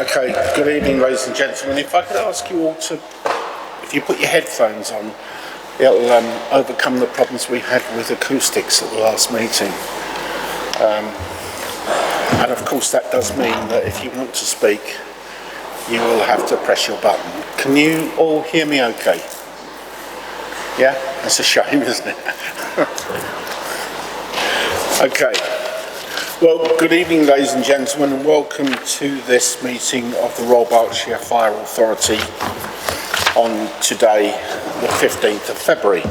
Okay, good evening, ladies and gentlemen. If I could ask you all to, if you put your headphones on, it'll overcome the problems we had with acoustics at the last meeting. And of course that does mean that if you want to speak, you will have to press your button. Can you all hear me okay? Yeah? That's a shame, isn't it? Okay. Well, good evening, ladies and gentlemen, and welcome to this meeting of the Royal Berkshire Fire Authority on today, the 15th of February.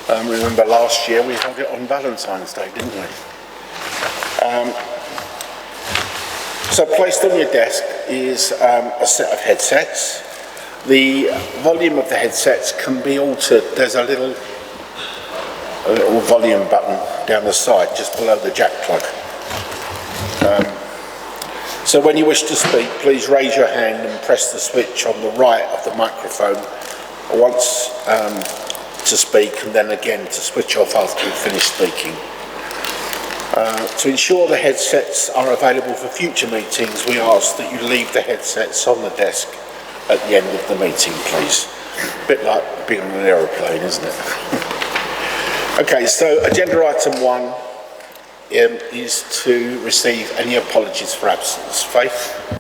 Remember last year we held it on Valentine's Day, didn't we? So placed on your desk is a set of headsets. The volume of the headsets can be altered. There's a little volume button down the side, just below the jack plug. So when you wish to speak, please raise your hand and press the switch on the right of the microphone once to speak, and then again to switch off after you've finished speaking. To ensure the headsets are available for future meetings, we ask that you leave the headsets on the desk at the end of the meeting, please. A bit like being on an aeroplane, isn't it? Okay, so agenda item 1 is to receive any apologies for absence. Faith?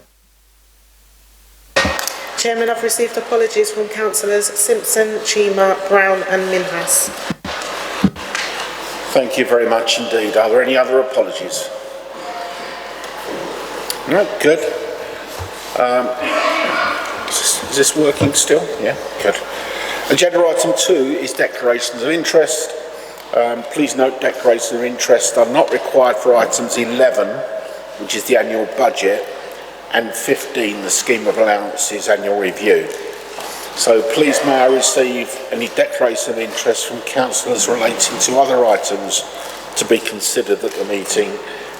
Chairman, I've received apologies from councillors Simpson, Chima, Brown and Minhas. Thank you very much indeed. Are there any other apologies? No, good. Is this working still? Yeah, good. Agenda item 2 is declarations of interest. Please note declarations of interest are not required for items 11, which is the annual budget, and 15, the scheme of allowances annual review. So please may I receive any declaration of interest from councillors relating to other items to be considered at the meeting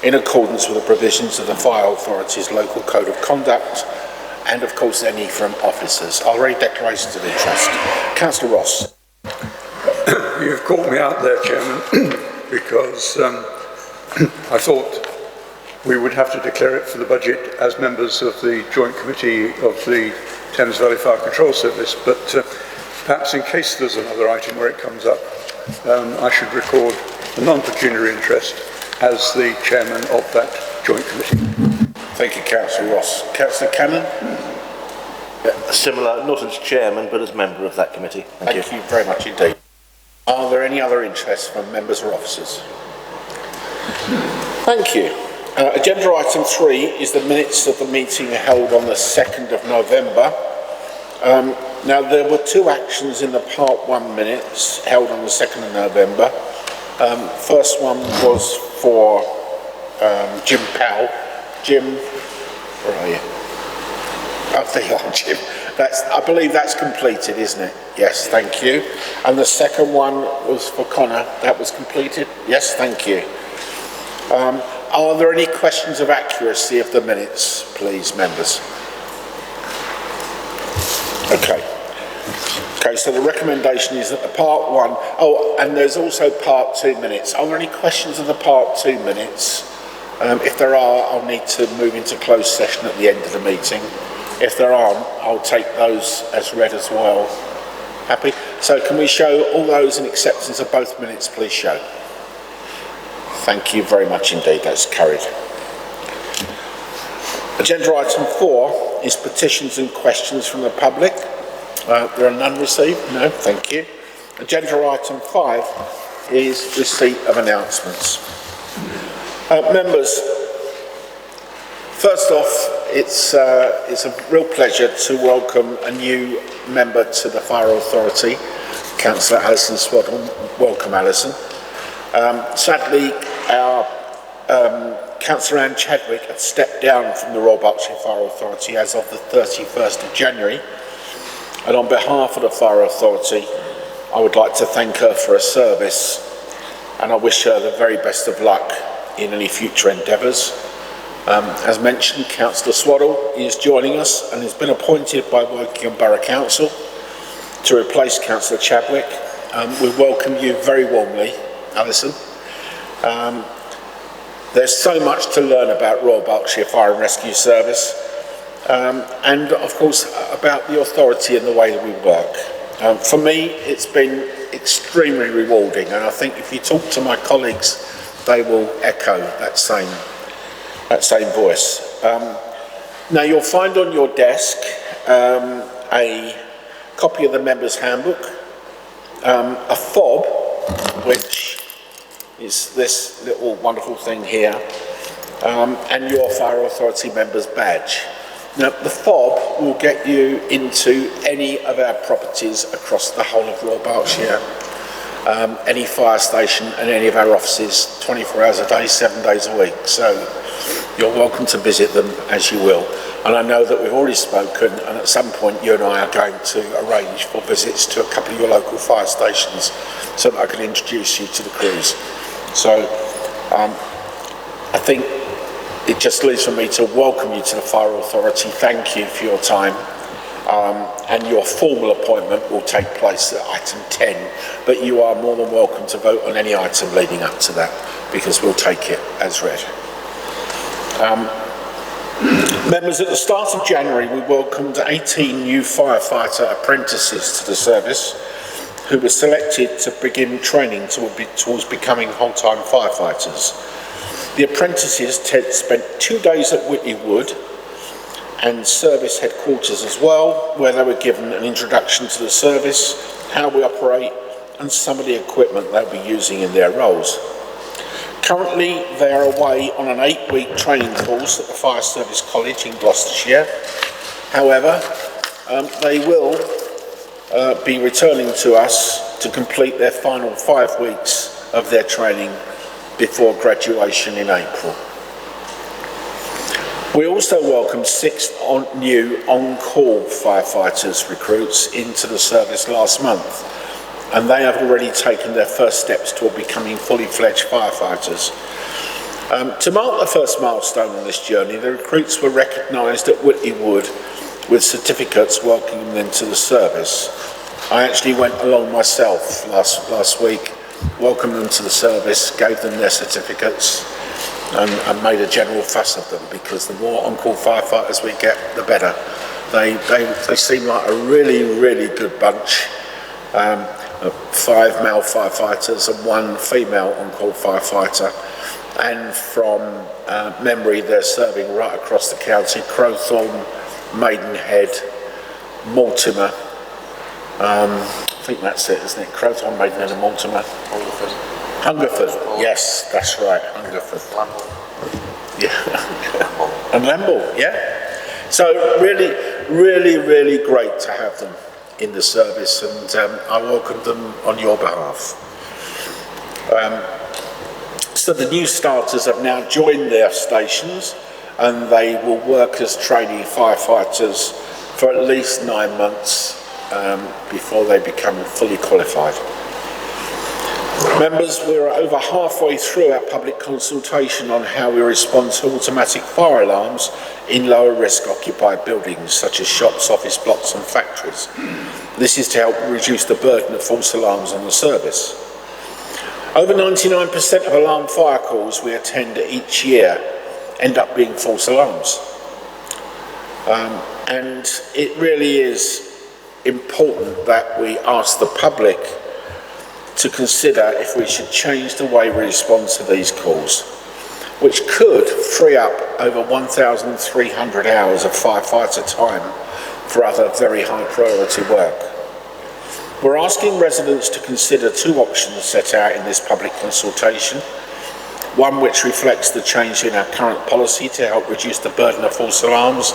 in accordance with the provisions of the Fire Authority's local code of conduct, and of course any from officers. Are there any declarations of interest? Councillor Ross. You've caught me out there, Chairman, because I thought we would have to declare it for the budget as members of the Joint Committee of the Thames Valley Fire Control Service, but perhaps in case there's another item where it comes up, I should record a non-pecuniary interest as the Chairman of that Joint Committee. Thank you, Councillor Ross. Councillor Cannon? Similar, not as Chairman, but as member of that committee. Thank you very much indeed. Are there any other interests from members or officers? Thank you. Agenda item 3 is the minutes of the meeting held on the 2nd of November. Now there were 2 actions in the part 1 minutes held on the 2nd of November. First one was for Jim Powell. Jim, where are you? Oh, there you are, Jim. I believe that's completed, isn't it? Yes, thank you. And the second one was for Connor. That was completed? Yes, thank you. Are there any questions of accuracy of the minutes, please, members? Okay. Okay, so the recommendation is that the part 1... Oh, and there's also part 2 minutes. Are there any questions of the part 2 minutes? If there are, I'll need to move into closed session at the end of the meeting. If there aren't, I'll take those as read as well. Happy? So can we show all those in acceptance of both minutes, please show. Thank you very much indeed, that's carried. Agenda item 4 is petitions and questions from the public. There are none received? No, thank you. Agenda item 5 is receipt of announcements. Members, first off, it's a real pleasure to welcome a new member to the Fire Authority, Councillor Alison Swaddle. Welcome, Alison. Sadly, our Councillor Anne Chadwick had stepped down from the Royal Berkshire Fire Authority as of the 31st of January. And on behalf of the Fire Authority, I would like to thank her for her service, and I wish her the very best of luck in any future endeavours. As mentioned, Councillor Swaddle is joining us and has been appointed by Woking Borough Council to replace Councillor Chadwick. We welcome you very warmly, Alison. There's so much to learn about Royal Berkshire Fire and Rescue Service, and of course about the authority and the way that we work. For me, it's been extremely rewarding, and I think if you talk to my colleagues, they will echo that same voice. Now you'll find on your desk a copy of the Members' Handbook, a fob, which is this little wonderful thing here, and your Fire Authority Members' Badge. Now, the fob will get you into any of our properties across the whole of Royal Berkshire, any fire station and any of our offices, 24 hours a day, 7 days a week. So you're welcome to visit them as you will. And I know that we've already spoken, and at some point you and I are going to arrange for visits to a couple of your local fire stations so that I can introduce you to the crews. So I think it just leaves for me to welcome you to the Fire Authority. Thank you for your time. And your formal appointment will take place at item 10, but you are more than welcome to vote on any item leading up to that, because we'll take it as read. Members, at the start of January we welcomed 18 new firefighter apprentices to the service who were selected to begin training towards becoming whole-time firefighters. The apprentices spent 2 days at Whitley Wood and service headquarters as well, where they were given an introduction to the service, how we operate, and some of the equipment they'll be using in their roles. Currently, they are away on an 8-week training course at the Fire Service College in Gloucestershire. However, they will be returning to us to complete their final 5 weeks of their training before graduation in April. We also welcomed 6 new on-call firefighters recruits into the service last month, and they have already taken their first steps toward becoming fully fledged firefighters. To mark the first milestone on this journey, the recruits were recognised at Whitley Wood with certificates welcoming them to the service. I actually went along myself last week, welcomed them to the service, gave them their certificates, and made a general fuss of them, because the more on-call firefighters we get, the better. They seem like a really good bunch. 5 male firefighters and 1 female on-call firefighter, and from memory they're serving right across the county: Crowthorne, Maidenhead, Mortimer. I think that's it, isn't it? Crowthorne, Maidenhead and Mortimer. Hungerford, yes, that's right, Hungerford. Yeah. And Lamble, yeah. So really great to have them in the service, and I welcome them on your behalf. So the new starters have now joined their stations, and they will work as trainee firefighters for at least 9 months before they become fully qualified. Members, we're over halfway through our public consultation on how we respond to automatic fire alarms in lower risk occupied buildings such as shops, office blocks and factories. This is to help reduce the burden of false alarms on the service. Over 99% of alarm fire calls we attend each year end up being false alarms. And it really is important that we ask the public to consider if we should change the way we respond to these calls, which could free up over 1,300 hours of firefighter time for other very high priority work. We're asking residents to consider 2 options set out in this public consultation. One which reflects the change in our current policy to help reduce the burden of false alarms,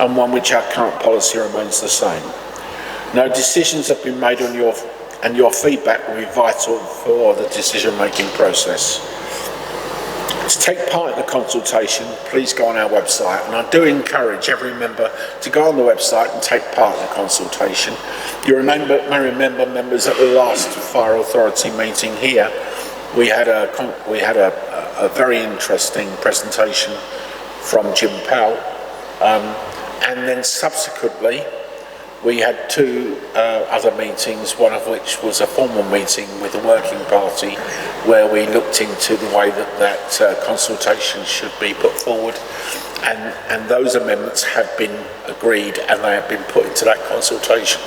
and one which our current policy remains the same. No decisions have been made on your feedback will be vital for the decision-making process. To take part in the consultation, please go on our website, and I do encourage every member to go on the website and take part in the consultation. You may remember, members, at the last Fire Authority meeting here, we had a very interesting presentation from Jim Powell, and then subsequently We had two other meetings, one of which was a formal meeting with the Working Party, where we looked into the way that consultation should be put forward, and those amendments have been agreed and they have been put into that consultation.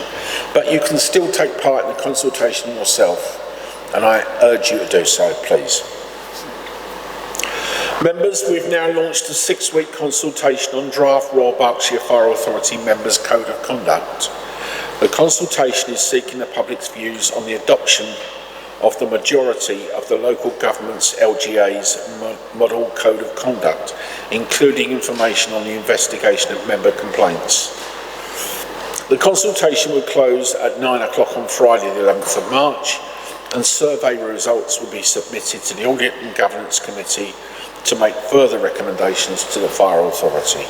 But you can still take part in the consultation yourself, and I urge you to do so, please. Members, we've now launched a 6-week consultation on draft Royal Berkshire Fire Authority Members' Code of Conduct. The consultation is seeking the public's views on the adoption of the majority of the local government's LGA's Model Code of Conduct, including information on the investigation of member complaints. The consultation will close at 9 o'clock on Friday the 11th of March, and survey results will be submitted to the Audit and Governance Committee to make further recommendations to the Fire Authority.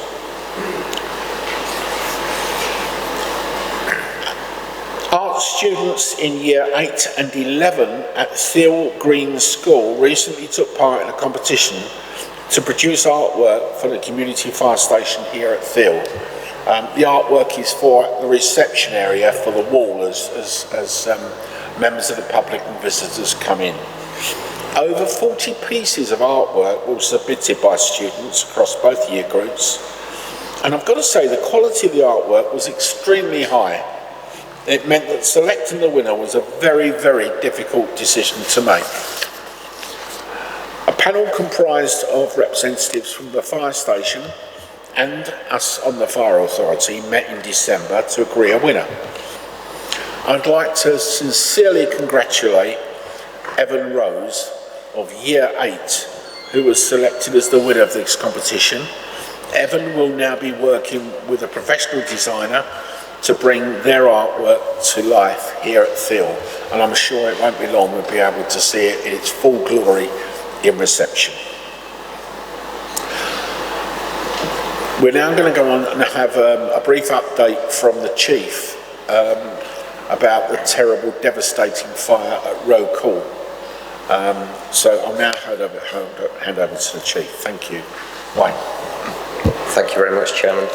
Art students in Year 8 and 11 at Thiel Green School recently took part in a competition to produce artwork for the community fire station here at Thiel. The artwork is for the reception area for the wall as members of the public and visitors come in. Over 40 pieces of artwork were submitted by students across both year groups, and I've got to say the quality of the artwork was extremely high. It meant that selecting the winner was a very, very difficult decision to make. A panel comprised of representatives from the fire station and us on the Fire Authority met in December to agree a winner. I'd like to sincerely congratulate Evan Rose of Year 8, who was selected as the winner of this competition. Evan will now be working with a professional designer to bring their artwork to life here at Thiel, and I'm sure it won't be long we'll be able to see it in its full glory in reception. We're now going to go on and have a brief update from the Chief about the terrible, devastating fire at Roe Court. So I'll now hand over to the Chief. Thank you. Wayne. Thank you very much, Chairman.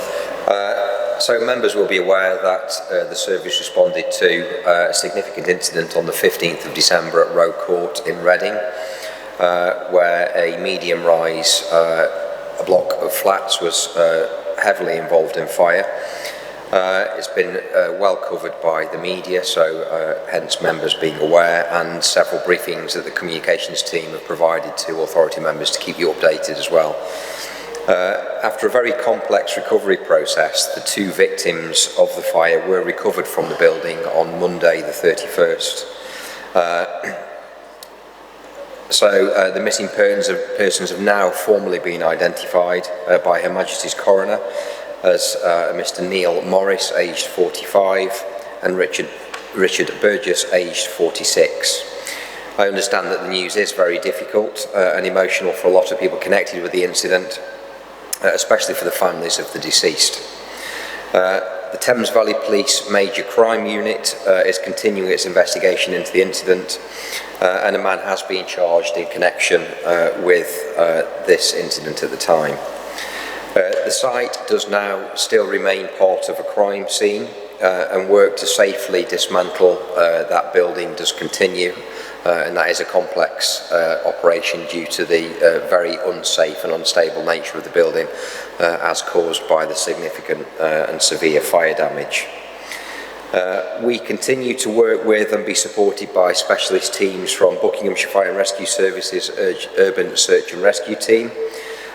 So members will be aware that the service responded to a significant incident on the 15th of December at Roe Court in Reading, where a medium-rise block of flats was heavily involved in fire. It's been well covered by the media, so hence members being aware, and several briefings that the communications team have provided to authority members to keep you updated as well. After a very complex recovery process, the 2 victims of the fire were recovered from the building on Monday the 31st. The missing persons have now formally been identified by Her Majesty's Coroner as Mr Neil Morris, aged 45, and Richard Burgess, aged 46. I understand that the news is very difficult and emotional for a lot of people connected with the incident, especially for the families of the deceased. The Thames Valley Police Major Crime Unit is continuing its investigation into the incident, and a man has been charged in connection with this incident at the time. The site does now still remain part of a crime scene, and work to safely dismantle that building does continue, and that is a complex operation due to the very unsafe and unstable nature of the building as caused by the significant and severe fire damage. We continue to work with and be supported by specialist teams from Buckinghamshire Fire and Rescue Services Urban Search and Rescue Team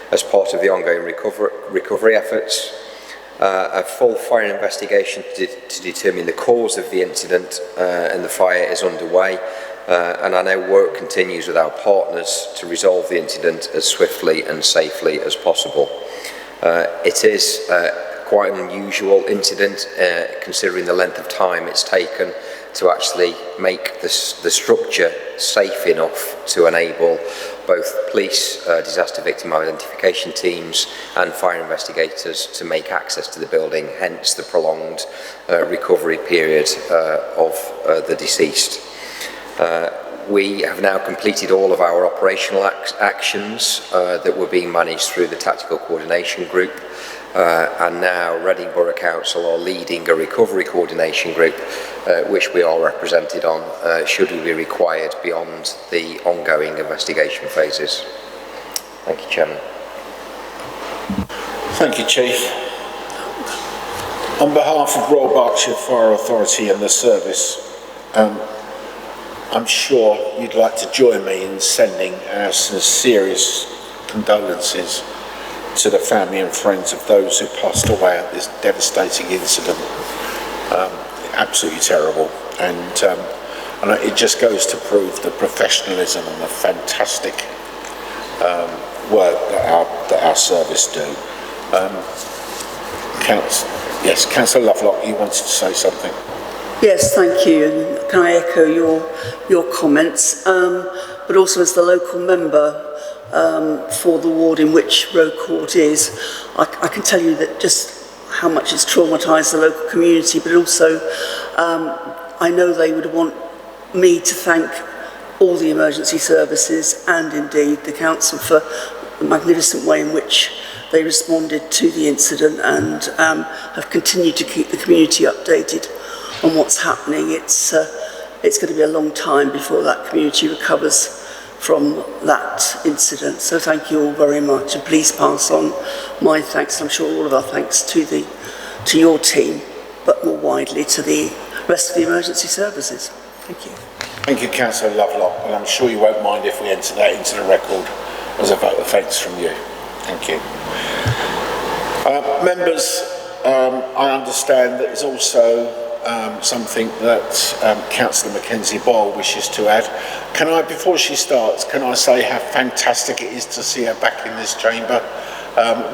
as part of the ongoing recovery efforts. A full fire investigation to determine the cause of the incident and the fire is underway, and I know work continues with our partners to resolve the incident as swiftly and safely as possible. It is quite an unusual incident considering the length of time it's taken to actually make the structure safe enough to enable both police, disaster victim identification teams and fire investigators to make access to the building, hence the prolonged recovery period of the deceased. We have now completed all of our operational actions that were being managed through the Tactical Coordination Group, and now Reading Borough Council are leading a recovery coordination group, which we are represented on, should we be required beyond the ongoing investigation phases. Thank you, Chairman. Thank you, Chief. On behalf of Royal Berkshire Fire Authority and the service, I'm sure you'd like to join me in sending our sincerest condolences to the family and friends of those who passed away at this devastating incident. Absolutely terrible, and it just goes to prove the professionalism and the fantastic work that our service do. Councillor Lovelock, you wanted to say something? Yes, thank you, and can I echo your comments, but also as the local member for the ward in which Roe Court is, I can tell you that just how much it's traumatised the local community, but also I know they would want me to thank all the emergency services and indeed the council for the magnificent way in which they responded to the incident and have continued to keep the community updated on what's happening. It's going to be a long time before that community recovers from that incident. So thank you all very much, and please pass on my thanks, I'm sure all of our thanks to your team, but more widely to the rest of the emergency services. Thank you. Thank you, Councillor Lovelock, and I'm sure you won't mind if we enter that into the record as a vote of thanks from you. Thank you. Members, I understand that there's also something that Councillor Mackenzie Boyle wishes to add. Can I, before she starts, can I say how fantastic it is to see her back in this chamber?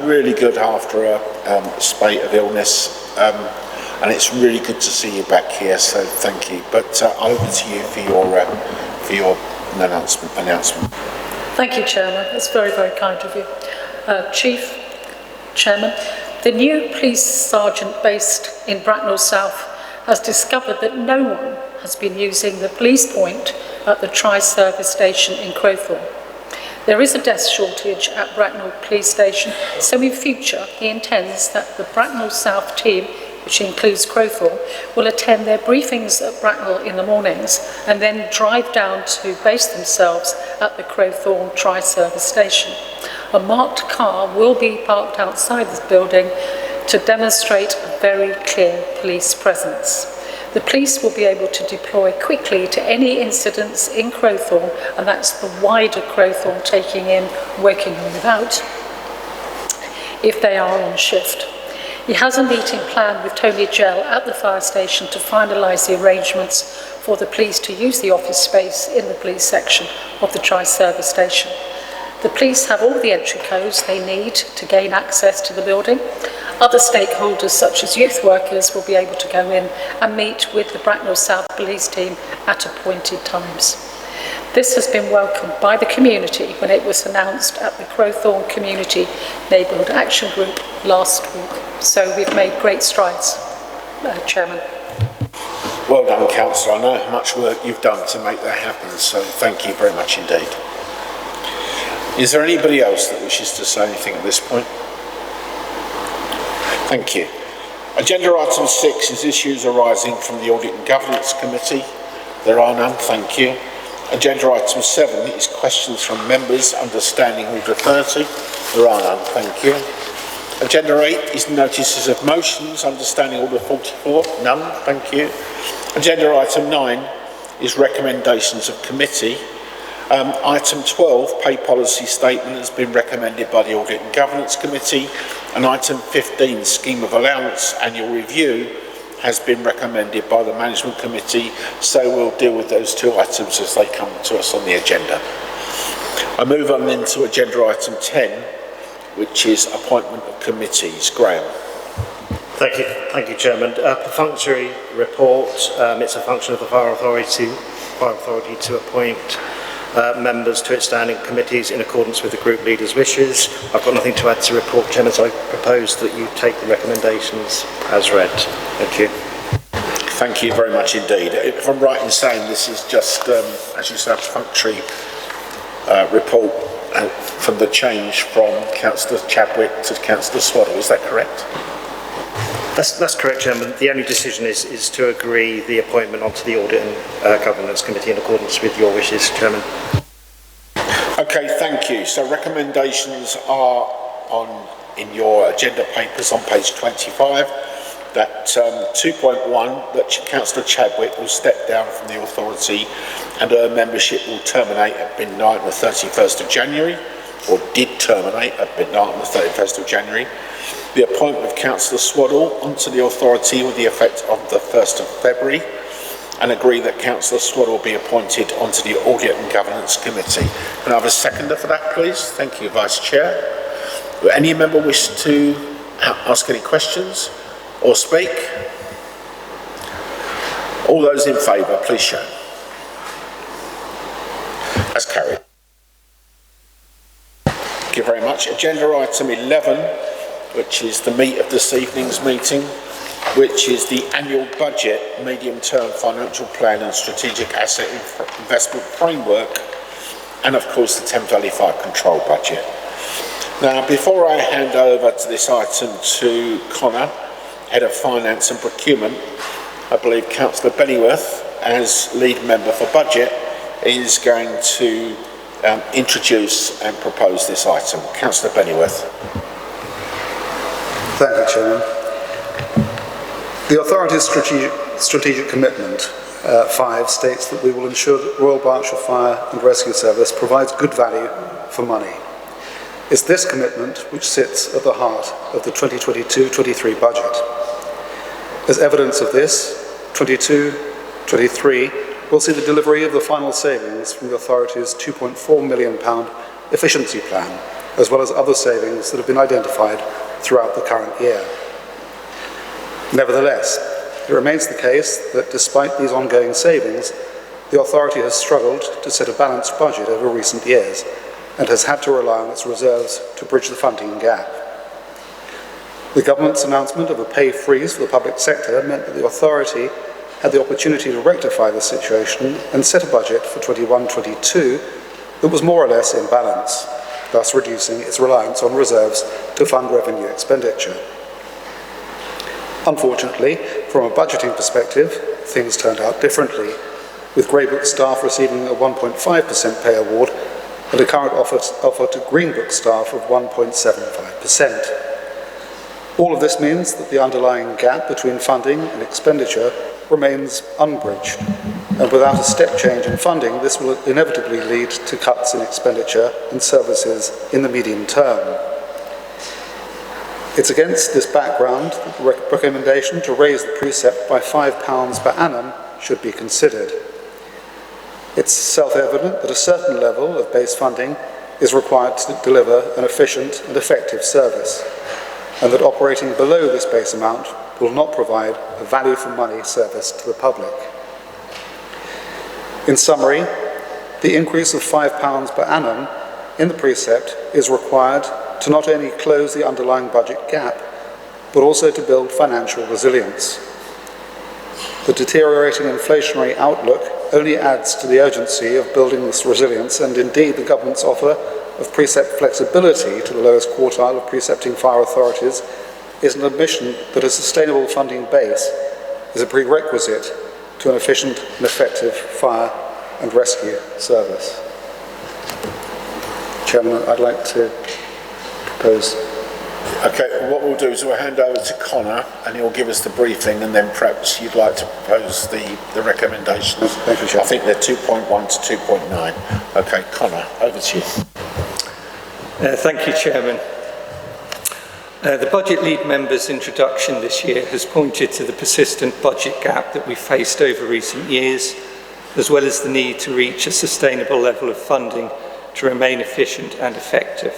Really good after a spate of illness, and it's really good to see you back here, so thank you. But over to you for your announcement. Thank you, Chairman. That's very, very kind of you. Chief, Chairman, the new police sergeant based in Bracknell South has discovered that no one has been using the police point at the Tri-Service station in Crowthorne. There is a desk shortage at Bracknell Police Station, so in future he intends that the Bracknell South team, which includes Crowthorne, will attend their briefings at Bracknell in the mornings and then drive down to base themselves at the Crowthorne Tri-Service station. A marked car will be parked outside this building to demonstrate a very clear police presence. The police will be able to deploy quickly to any incidents in Crowthorne, and that's the wider Crowthorne, taking in working on without, if they are on shift. He has a meeting planned with Tony Gell at the fire station to finalise the arrangements for the police to use the office space in the police section of the Tri-Service station. The police have all the entry codes they need to gain access to the building. Other stakeholders, such as youth workers, will be able to go in and meet with the Bracknell South police team at appointed times. This has been welcomed by the community when it was announced at the Crowthorne Community Neighbourhood Action Group last week. So we've made great strides, Chairman. Well done, Councillor. I know how much work you've done to make that happen, so thank you very much indeed. Is there anybody else that wishes to say anything at this point? Thank you. Agenda item 6 is issues arising from the Audit and Governance Committee. There are none, thank you. Agenda item 7 is questions from members under Standing Order 30. There are none, thank you. Agenda 8 is notices of motions under Standing Order 44. None, thank you. Agenda item 9 is recommendations of committee. Item 12, pay policy statement, has been recommended by the Audit and Governance Committee, and item 15, scheme of allowance annual review, has been recommended by the Management Committee, so we'll deal with those two items as they come to us on the agenda. I move on then to agenda item 10, which is appointment of committees. Graham. Thank you, Chairman. Perfunctory report. It's a function of the Fire Authority to appoint members to its standing committees in accordance with the group leader's wishes. I've got nothing to add to the report, Chairman, so I propose that you take the recommendations as read. Thank you. Thank you very much indeed. If I'm right in saying this is just, as you say, a perfunctory report from the change from Councillor Chadwick to Councillor Swaddle. Is that correct? That's correct, Chairman. The only decision is to agree the appointment onto the Audit and Governance Committee in accordance with your wishes, Chairman. Okay, thank you. So recommendations are in your agenda papers on page 25. That 2.1, that Councillor Chadwick will step down from the authority and her membership will terminate at midnight on the 31st of January, or did terminate at midnight on the 31st of January. The appointment of Councillor Swaddle onto the authority with the effect of the 1st of February, and agree that Councillor Swaddle be appointed onto the Audit and Governance Committee. Can I have a seconder for that, please? Thank you, Vice Chair. Would any member wish to ask any questions or speak? All those in favour, please show. That's carried. Thank you very much. Agenda item 11, which is the meat of this evening's meeting, which is the annual budget, medium-term financial plan and strategic asset investment framework, and of course the Thames Valley Fire Control budget. Now, before I hand over to this item to Connor, Head of Finance and Procurement, I believe Councillor Bennyworth, as lead member for budget, is going to introduce and propose this item. Councillor Bennyworth. Thank you, Chairman. The authority's strategic commitment 5 states that we will ensure that Royal Berkshire Fire and Rescue Service provides good value for money. It's this commitment which sits at the heart of the 2022-23 budget. As evidence of this, 22-23 will see the delivery of the final savings from the authority's £2.4 million efficiency plan, as well as other savings that have been identified throughout the current year. Nevertheless, it remains the case that despite these ongoing savings, the authority has struggled to set a balanced budget over recent years and has had to rely on its reserves to bridge the funding gap. The government's announcement of a pay freeze for the public sector meant that the authority had the opportunity to rectify the situation and set a budget for 21-22 that was more or less in balance, thus reducing its reliance on reserves to fund revenue expenditure. Unfortunately, from a budgeting perspective, things turned out differently, with Greybook staff receiving a 1.5% pay award and a current offer to Greenbook staff of 1.75%. All of this means that the underlying gap between funding and expenditure remains unbridged, and without a step change in funding, this will inevitably lead to cuts in expenditure and services in the medium term. It's against this background that the recommendation to raise the precept by £5 per annum should be considered. It's self-evident that a certain level of base funding is required to deliver an efficient and effective service, and that operating below this base amount will not provide a value for money service to the public. In summary, the increase of £5 per annum in the precept is required to not only close the underlying budget gap, but also to build financial resilience. The deteriorating inflationary outlook only adds to the urgency of building this resilience, and indeed the government's offer of precept flexibility to the lowest quartile of precepting fire authorities is an admission that a sustainable funding base is a prerequisite to an efficient and effective fire and rescue service. Chairman, I'd like to propose. Okay, what we'll do is we'll hand over to Connor and he'll give us the briefing, and then perhaps you'd like to propose the recommendations. Thank you, Chair. I think they're 2.1 to 2.9. Okay, Connor, over to you. Thank you, Chairman. The Budget Lead Member's introduction this year has pointed to the persistent budget gap that we've faced over recent years, as well as the need to reach a sustainable level of funding to remain efficient and effective.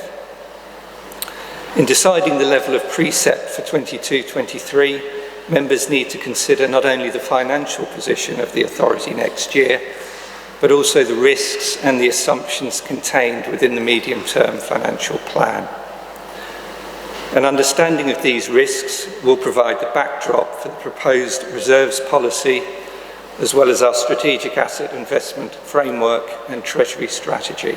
In deciding the level of precept for 22-23, members need to consider not only the financial position of the authority next year, but also the risks and the assumptions contained within the medium-term financial plan. An understanding of these risks will provide the backdrop for the proposed reserves policy, as well as our strategic asset investment framework and treasury strategy.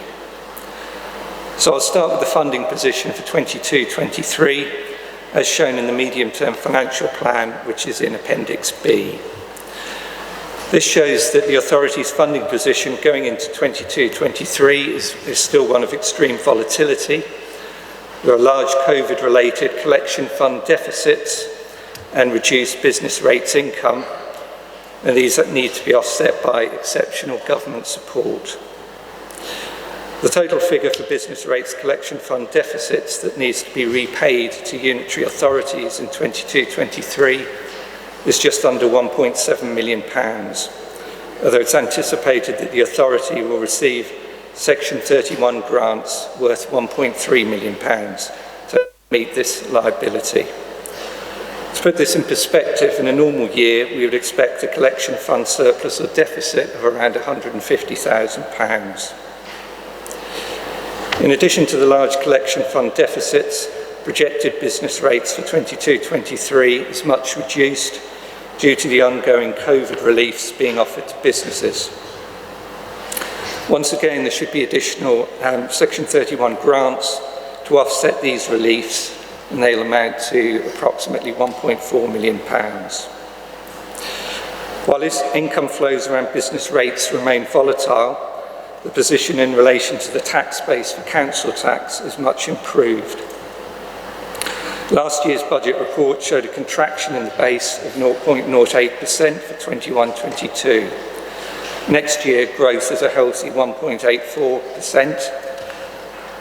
So I'll start with the funding position for 22-23, as shown in the medium-term financial plan, which is in Appendix B. This shows that the authority's funding position going into 22-23 is still one of extreme volatility. There are large COVID-related collection fund deficits and reduced business rates income, and these need to be offset by exceptional government support. The total figure for business rates collection fund deficits that needs to be repaid to unitary authorities in 22-23 is just under £1.7 million, although it's anticipated that the authority will receive Section 31 grants worth £1.3 million to meet this liability. To put this in perspective, in a normal year, we would expect a collection fund surplus or deficit of around £150,000. In addition to the large collection fund deficits, projected business rates for 22-23 is much reduced due to the ongoing COVID reliefs being offered to businesses. Once again, there should be additional Section 31 grants to offset these reliefs, and they'll amount to approximately £1.4 million. While its income flows around business rates remain volatile, the position in relation to the tax base for council tax is much improved. Last year's budget report showed a contraction in the base of 0.08% for 21-22. Next year, growth is a healthy 1.84%,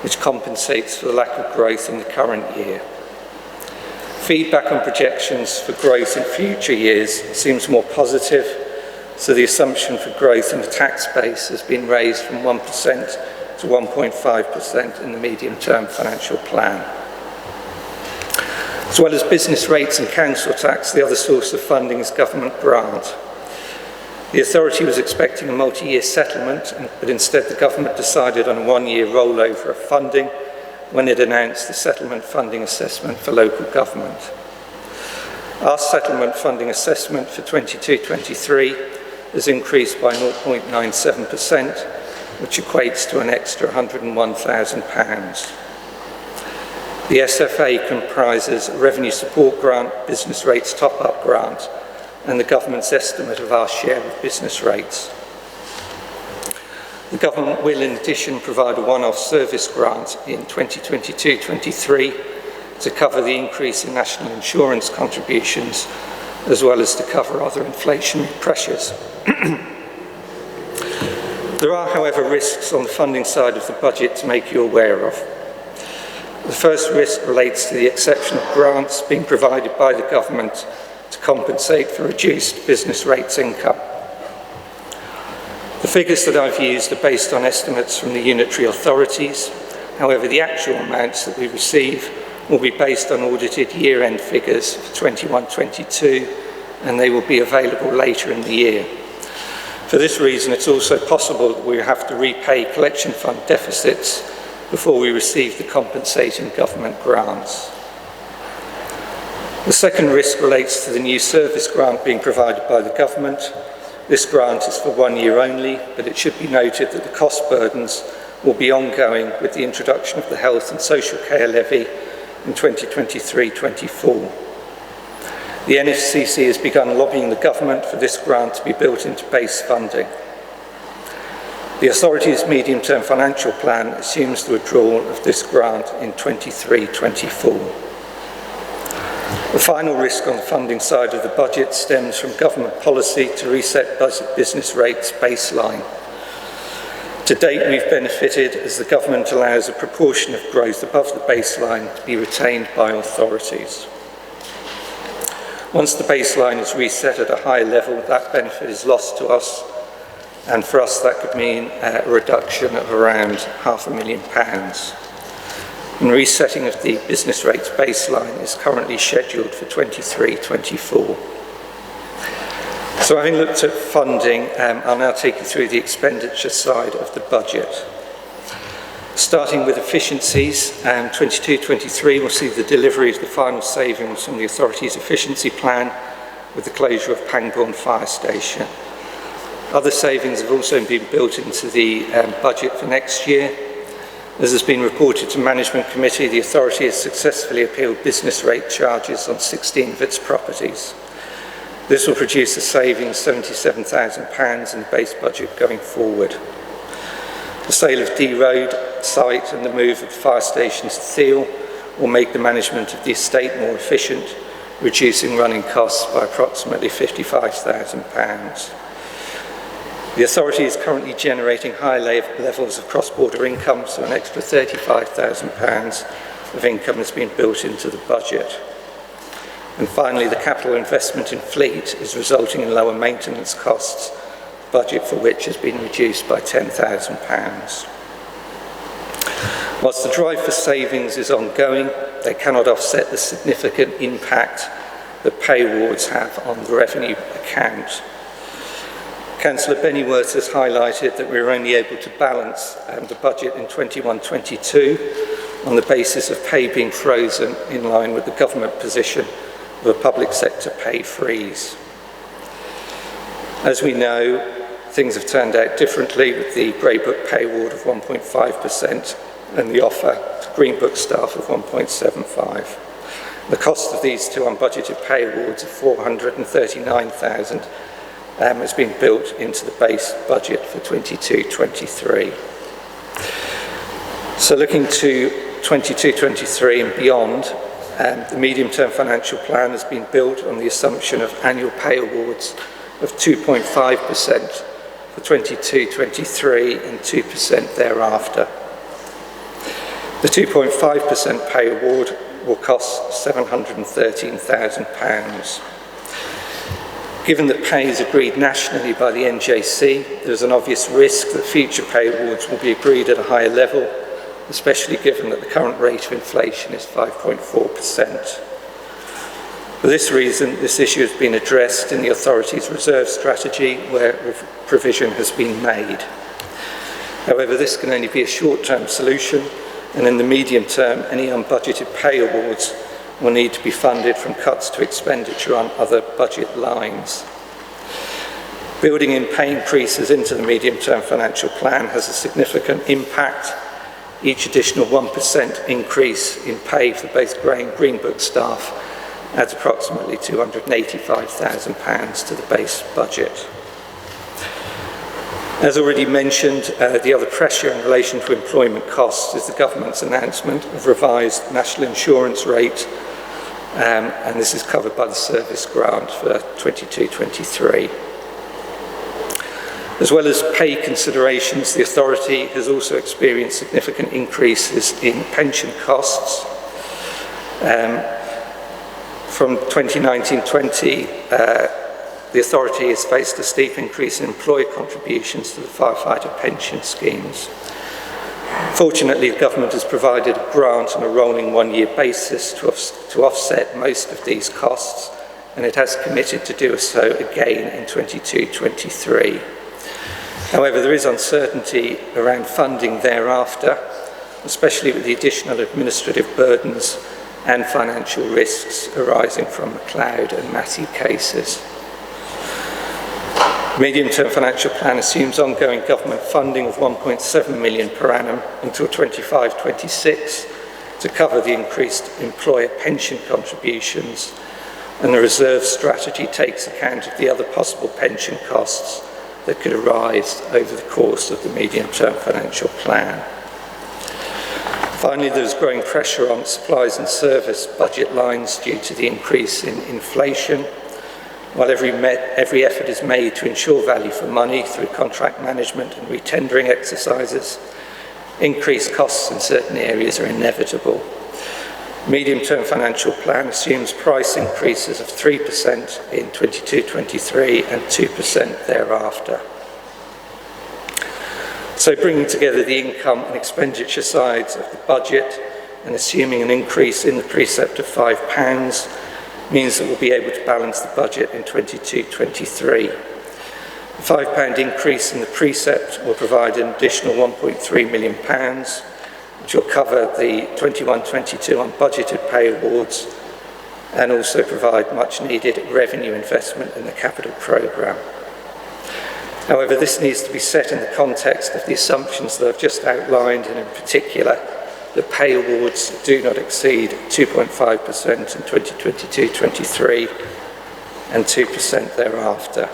which compensates for the lack of growth in the current year. Feedback on projections for growth in future years seems more positive, so the assumption for growth in the tax base has been raised from 1% to 1.5% in the medium-term financial plan. As well as business rates and council tax, the other source of funding is government grant. The authority was expecting a multi-year settlement, but instead the government decided on a one-year rollover of funding when it announced the settlement funding assessment for local government. Our settlement funding assessment for 22-23 has increased by 0.97%, which equates to an extra £101,000. The SFA comprises a revenue support grant, business rates top-up grant, and the government's estimate of our share of business rates. The government will in addition provide a one-off service grant in 2022-23 to cover the increase in national insurance contributions, as well as to cover other inflationary pressures. There are, however, risks on the funding side of the budget to make you aware of. The first risk relates to the exceptional grants being provided by the government to compensate for reduced business rates income. The figures that I've used are based on estimates from the unitary authorities. However, the actual amounts that we receive will be based on audited year-end figures for 21-22, and they will be available later in the year. For this reason, it's also possible that we have to repay collection fund deficits before we receive the compensating government grants. The second risk relates to the new service grant being provided by the government. This grant is for 1 year only, but it should be noted that the cost burdens will be ongoing with the introduction of the Health and Social Care Levy in 2023-24. The NFCC has begun lobbying the government for this grant to be built into base funding. The authority's medium-term financial plan assumes the withdrawal of this grant in 23-24. The final risk on the funding side of the budget stems from government policy to reset business rates baseline. To date, we've benefited as the government allows a proportion of growth above the baseline to be retained by authorities. Once the baseline is reset at a higher level, that benefit is lost to us, and for us that could mean a reduction of around £500,000. And resetting of the business rates baseline is currently scheduled for 23-24. So having looked at funding, I'll now take you through the expenditure side of the budget. Starting with efficiencies, 22-23 will see the delivery of the final savings from the authority's efficiency plan with the closure of Pangbourne Fire Station. Other savings have also been built into the budget for next year. As has been reported to Management Committee, the authority has successfully appealed business rate charges on 16 of its properties. This will produce a savings of £77,000 in the base budget going forward. The sale of D Road site and the move of the fire station to Theale will make the management of the estate more efficient, reducing running costs by approximately £55,000. The authority is currently generating high levels of cross-border income, so an extra £35,000 of income has been built into the budget. And finally, the capital investment in fleet is resulting in lower maintenance costs, the budget for which has been reduced by £10,000. Whilst the drive for savings is ongoing, they cannot offset the significant impact that pay awards have on the revenue account. Councillor Bennyworth has highlighted that we were only able to balance the budget in 21-22 on the basis of pay being frozen in line with the government position of a public sector pay freeze. As we know, things have turned out differently with the Grey Book pay award of 1.5% and the offer to Green Book staff of 1.75. The cost of these two unbudgeted pay awards of £439,000 has been built into the base budget for 22-23. So looking to 22-23 and beyond, the medium-term financial plan has been built on the assumption of annual pay awards of 2.5% for 22-23 and 2% thereafter. The 2.5% pay award will cost £713,000. Given that pay is agreed nationally by the NJC, there is an obvious risk that future pay awards will be agreed at a higher level, especially given that the current rate of inflation is 5.4%. For this reason, this issue has been addressed in the authority's reserve strategy, where provision has been made. However, this can only be a short-term solution, and in the medium term, any unbudgeted pay awards will need to be funded from cuts to expenditure on other budget lines. Building in pay increases into the medium-term financial plan has a significant impact. Each additional 1% increase in pay for both Green Book staff adds approximately £285,000 to the base budget. As already mentioned, the other pressure in relation to employment costs is the government's announcement of revised national insurance rate, and this is covered by the service grant for 22-23. As well as pay considerations, the authority has also experienced significant increases in pension costs. From 2019-20, the authority has faced a steep increase in employer contributions to the firefighter pension schemes. Fortunately, the government has provided a grant on a rolling one-year basis to offset most of these costs, and it has committed to do so again in 22-23. However, there is uncertainty around funding thereafter, especially with the additional administrative burdens and financial risks arising from McLeod and Massey cases. The medium-term financial plan assumes ongoing government funding of £1.7 million per annum until 25-26 to cover the increased employer pension contributions, and the reserve strategy takes account of the other possible pension costs that could arise over the course of the medium-term financial plan. Finally, there is growing pressure on supplies and service budget lines due to the increase in inflation. While every effort is made to ensure value for money through contract management and retendering exercises, increased costs in certain areas are inevitable. Medium-term financial plan assumes price increases of 3% in 22-23 and 2% thereafter. So bringing together the income and expenditure sides of the budget and assuming an increase in the precept of £5 means that we'll be able to balance the budget in 22-23. The £5 increase in the precept will provide an additional £1.3 million, which will cover the 21-22 unbudgeted pay awards and also provide much needed revenue investment in the capital programme. However, this needs to be set in the context of the assumptions that I've just outlined, and in particular, that pay awards do not exceed 2.5% in 2022-23 and 2% thereafter.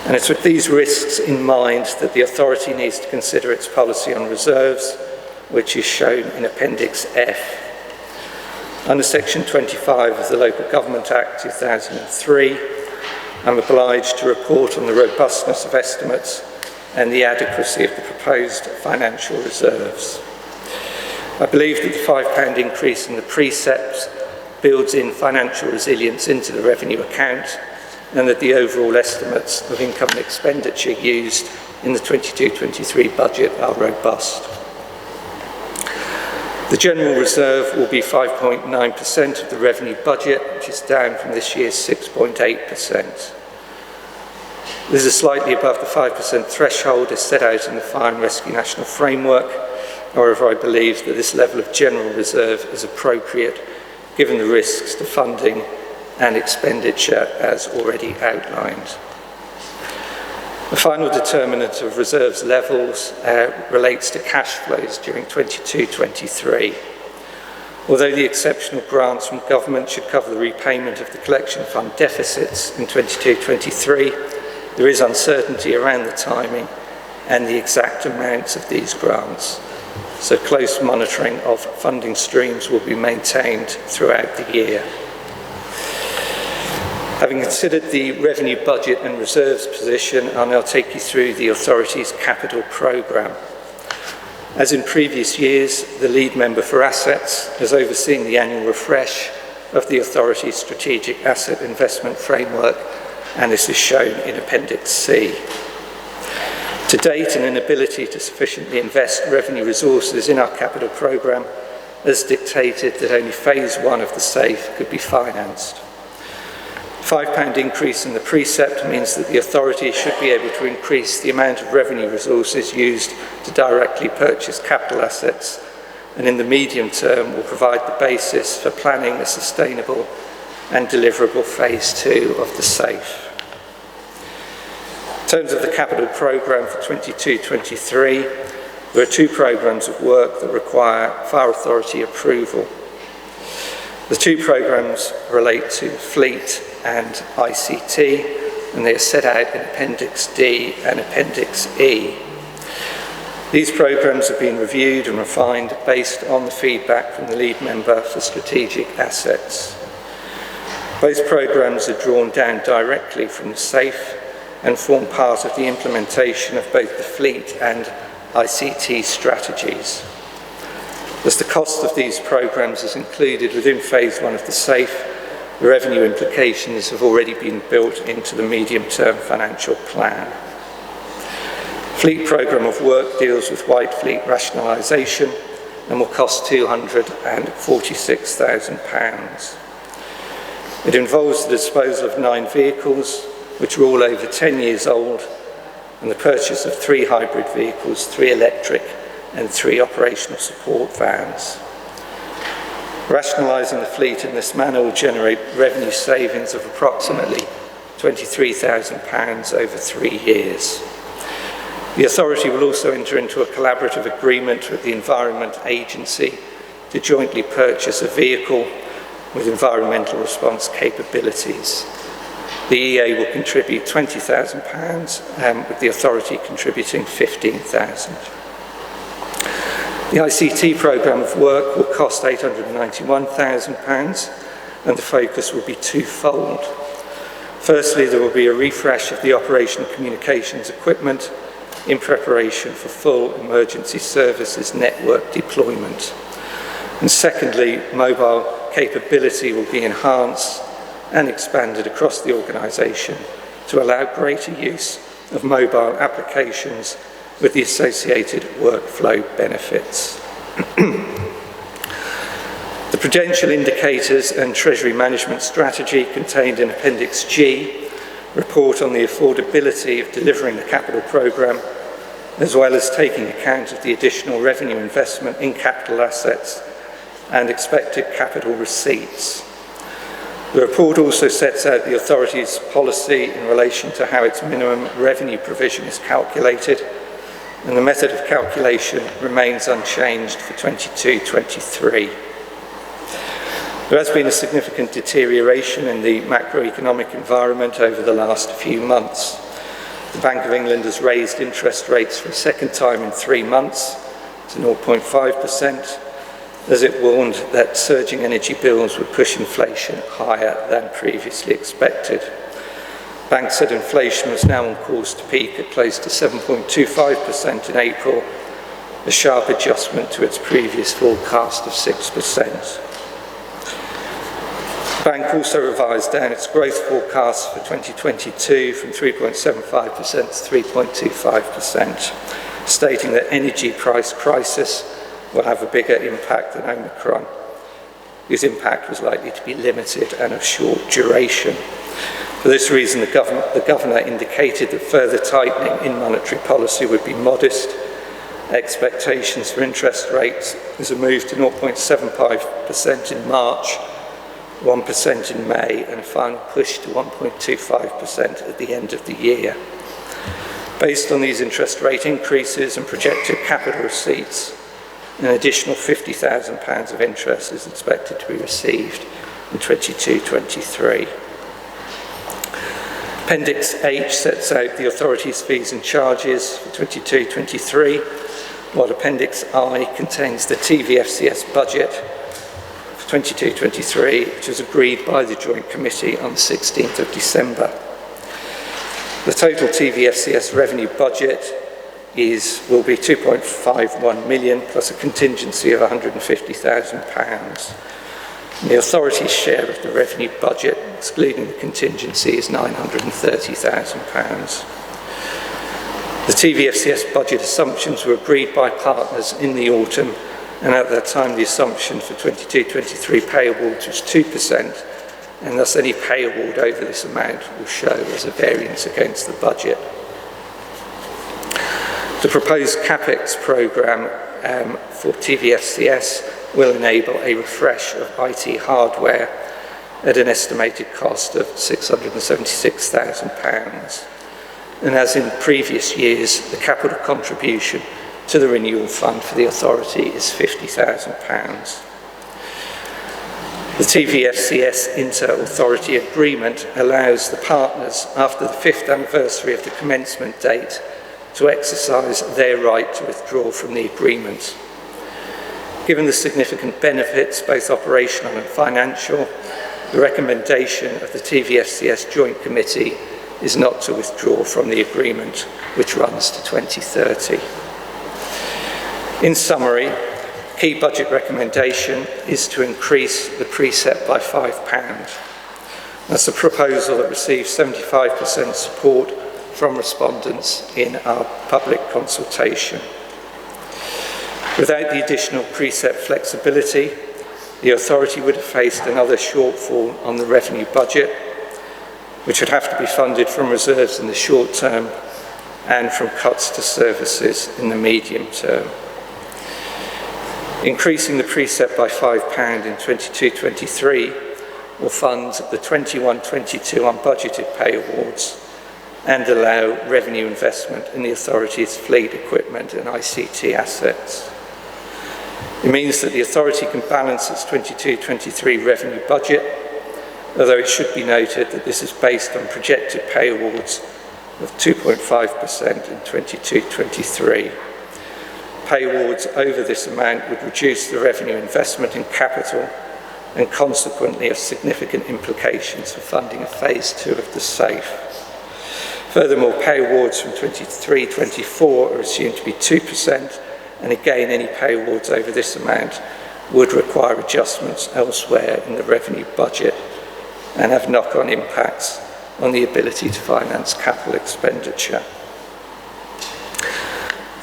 And it's with these risks in mind that the authority needs to consider its policy on reserves, which is shown in Appendix F. Under Section 25 of the Local Government Act 2003, I'm obliged to report on the robustness of estimates and the adequacy of the proposed financial reserves. I believe that the £5 increase in the precepts builds in financial resilience into the revenue account, and that the overall estimates of income and expenditure used in the 22-23 budget are robust. The general reserve will be 5.9% of the revenue budget, which is down from this year's 6.8%. This is slightly above the 5% threshold as set out in the Fire and Rescue National Framework. However, I believe that this level of general reserve is appropriate given the risks to funding and expenditure as already outlined. The final determinant of reserves levels relates to cash flows during 22-23. Although the exceptional grants from government should cover the repayment of the collection fund deficits in 22-23, there is uncertainty around the timing and the exact amounts of these grants. So close monitoring of funding streams will be maintained throughout the year. Having considered the revenue budget and reserves position, I'll now take you through the authority's capital programme. As in previous years, the lead member for assets has overseen the annual refresh of the authority's strategic asset investment framework, and this is shown in Appendix C. To date, an inability to sufficiently invest revenue resources in our capital programme has dictated that only phase 1 of the SAFE could be financed. £5 increase in the precept means that the authority should be able to increase the amount of revenue resources used to directly purchase capital assets, and in the medium term will provide the basis for planning a sustainable and deliverable phase 2 of the SAFE. In terms of the capital programme for 22-23, there are 2 programmes of work that require Fire Authority approval. The 2 programmes relate to fleet and ICT, and they are set out in Appendix D and Appendix E. These programmes have been reviewed and refined based on the feedback from the lead member for strategic assets. Both programmes are drawn down directly from the SAFE and form part of the implementation of both the fleet and ICT strategies. As the cost of these programmes is included within phase 1 of the SAFE, the revenue implications have already been built into the medium-term financial plan. Fleet programme of work deals with White Fleet rationalisation and will cost £246,000. It involves the disposal of 9 vehicles, which are all over 10 years old, and the purchase of 3 hybrid vehicles, 3 electric and 3 operational support vans. Rationalising the fleet in this manner will generate revenue savings of approximately £23,000 over 3 years. The authority will also enter into a collaborative agreement with the Environment Agency to jointly purchase a vehicle with environmental response capabilities. The EA will contribute £20,000, with the authority contributing £15,000. The ICT programme of work will cost £891,000, and the focus will be twofold. Firstly, there will be a refresh of the operation communications equipment in preparation for full emergency services network deployment. And secondly, mobile capability will be enhanced and expanded across the organisation to allow greater use of mobile applications with the associated workflow benefits. The prudential indicators and treasury management strategy contained in Appendix G report on the affordability of delivering the capital programme, as well as taking account of the additional revenue investment in capital assets and expected capital receipts. The report also sets out the authority's policy in relation to how its minimum revenue provision is calculated, and the method of calculation remains unchanged for 22-23. There has been a significant deterioration in the macroeconomic environment over the last few months. The Bank of England has raised interest rates for a second time in 3 months to 0.5%, as it warned that surging energy bills would push inflation higher than previously expected. The bank said inflation was now on course to peak at close to 7.25% in April, a sharp adjustment to its previous forecast of 6%. The bank also revised down its growth forecast for 2022 from 3.75% to 3.25%, stating that energy price crisis will have a bigger impact than Omicron, whose impact was likely to be limited and of short duration. For this reason, the Governor indicated that further tightening in monetary policy would be modest. Expectations for interest rates is a move to 0.75% in March, 1% in May, and a final push to 1.25% at the end of the year. Based on these interest rate increases and projected capital receipts, an additional £50,000 of interest is expected to be received in 22-23. Appendix H sets out the authority's fees and charges for 22-23, while Appendix I contains the TVFCS budget for 22-23, which was agreed by the Joint Committee on the 16th of December. The total TVFCS revenue budget will be £2.51 million plus a contingency of £150,000. The authority's share of the revenue budget, excluding the contingency, is £930,000. The TVFCS budget assumptions were agreed by partners in the autumn, and at that time the assumption for 22-23 pay awards was 2%, and thus any pay award over this amount will show as a variance against the budget. The proposed CapEx programme for TVFCS will enable a refresh of IT hardware at an estimated cost of £676,000. And as in previous years, the capital contribution to the renewal fund for the authority is £50,000. The TVFCS inter-authority agreement allows the partners, after the 5th anniversary of the commencement date, to exercise their right to withdraw from the agreement. Given the significant benefits, both operational and financial, the recommendation of the TVFCS Joint Committee is not to withdraw from the agreement, which runs to 2030. In summary, key budget recommendation is to increase the precept by £5. That's a proposal that received 75% support from respondents in our public consultation. Without the additional precept flexibility, the authority would have faced another shortfall on the revenue budget, which would have to be funded from reserves in the short term and from cuts to services in the medium term. Increasing the precept by £5 in 22-23 will fund the 21-22 unbudgeted pay awards and allow revenue investment in the authority's fleet equipment and ICT assets. It means that the authority can balance its 22-23 revenue budget, although it should be noted that this is based on projected pay awards of 2.5% in 22-23. Pay awards over this amount would reduce the revenue investment in capital and consequently have significant implications for funding of phase 2 of the SAFE. Furthermore, pay awards from 23-24 are assumed to be 2%, and again any pay awards over this amount would require adjustments elsewhere in the revenue budget and have knock-on impacts on the ability to finance capital expenditure.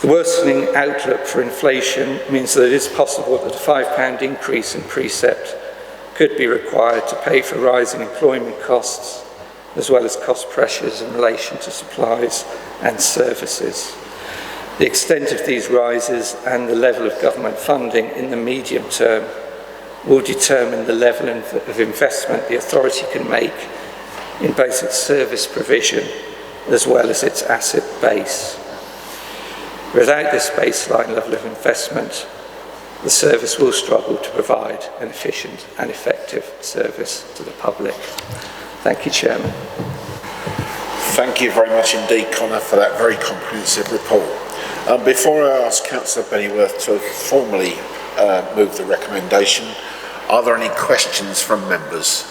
The worsening outlook for inflation means that it is possible that a £5 increase in precept could be required to pay for rising employment costs, as well as cost pressures in relation to supplies and services. The extent of these rises and the level of government funding in the medium term will determine the level of investment the authority can make in both its service provision as well as its asset base. Without this baseline level of investment, the service will struggle to provide an efficient and effective service to the public. Thank you, Chairman. Thank you very much indeed, Connor, for that very comprehensive report. Before I ask Councillor Pennyworth to formally move the recommendation, are there any questions from members?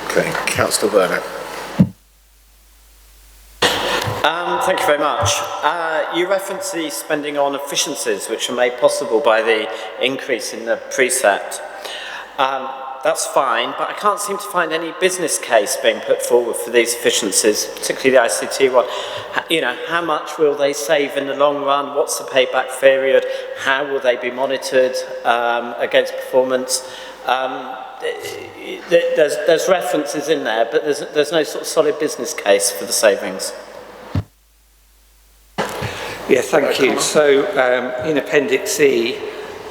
Okay, Councillor Werner. Thank you very much. You referenced the spending on efficiencies which are made possible by the increase in the precept. That's fine, but I can't seem to find any business case being put forward for these efficiencies, particularly the ICT one. You know, how much will they save in the long run? What's the payback period? How will they be monitored against performance? There's references in there, but there's no sort of solid business case for the savings. Yeah, thank you. So in Appendix E,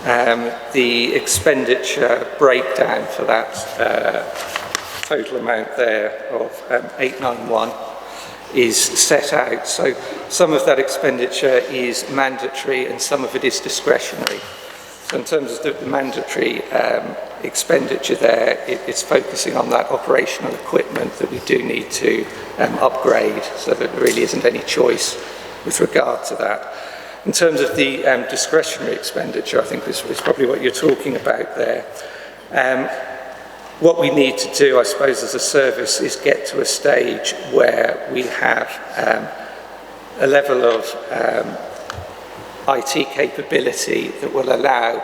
the expenditure breakdown for that total amount there of 891 is set out. So some of that expenditure is mandatory and some of it is discretionary. So in terms of the mandatory expenditure there, it's focusing on that operational equipment that we do need to upgrade, so that there really isn't any choice with regard to that. In terms of the discretionary expenditure, I think is probably what you're talking about there. What we need to do, I suppose, as a service is get to a stage where we have a level of IT capability that will allow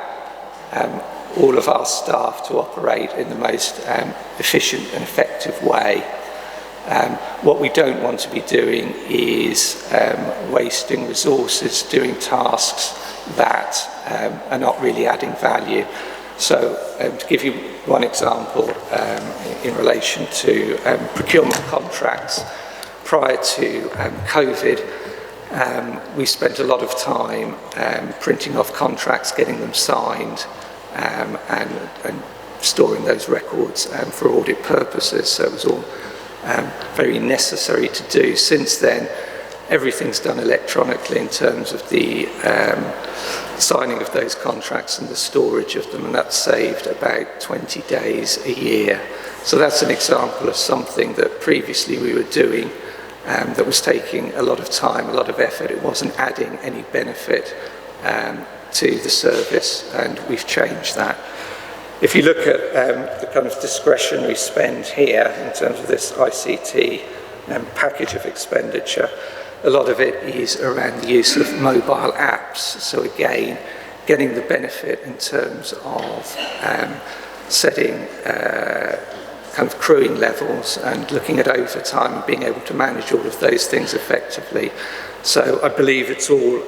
all of our staff to operate in the most efficient and effective way. What we don't want to be doing is wasting resources doing tasks that are not really adding value. So to give you one example in relation to procurement contracts, prior to COVID, we spent a lot of time printing off contracts, getting them signed and storing those records for audit purposes. So it was all very necessary to do. Since then, everything's done electronically in terms of the signing of those contracts and the storage of them, and that's saved about 20 days a year. So that's an example of something that previously we were doing that was taking a lot of time, a lot of effort. It wasn't adding any benefit to the service, and we've changed that. If you look at the kind of discretionary spend here in terms of this ICT package of expenditure, a lot of it is around the use of mobile apps. So again, getting the benefit in terms of setting kind of crewing levels and looking at overtime and being able to manage all of those things effectively. So I believe it's all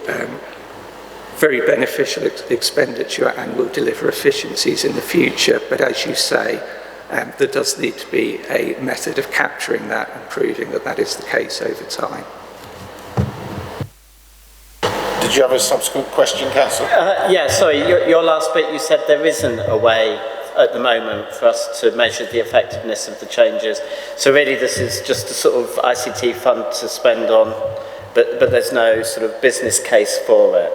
very beneficial expenditure and will deliver efficiencies in the future. But as you say, there does need to be a method of capturing that and proving that that is the case over time. Did you have a subsequent question, Councillor? Yeah, sorry, your last bit, you said there isn't a way at the moment for us to measure the effectiveness of the changes. So really this is just a sort of ICT fund to spend on, but there's no sort of business case for it.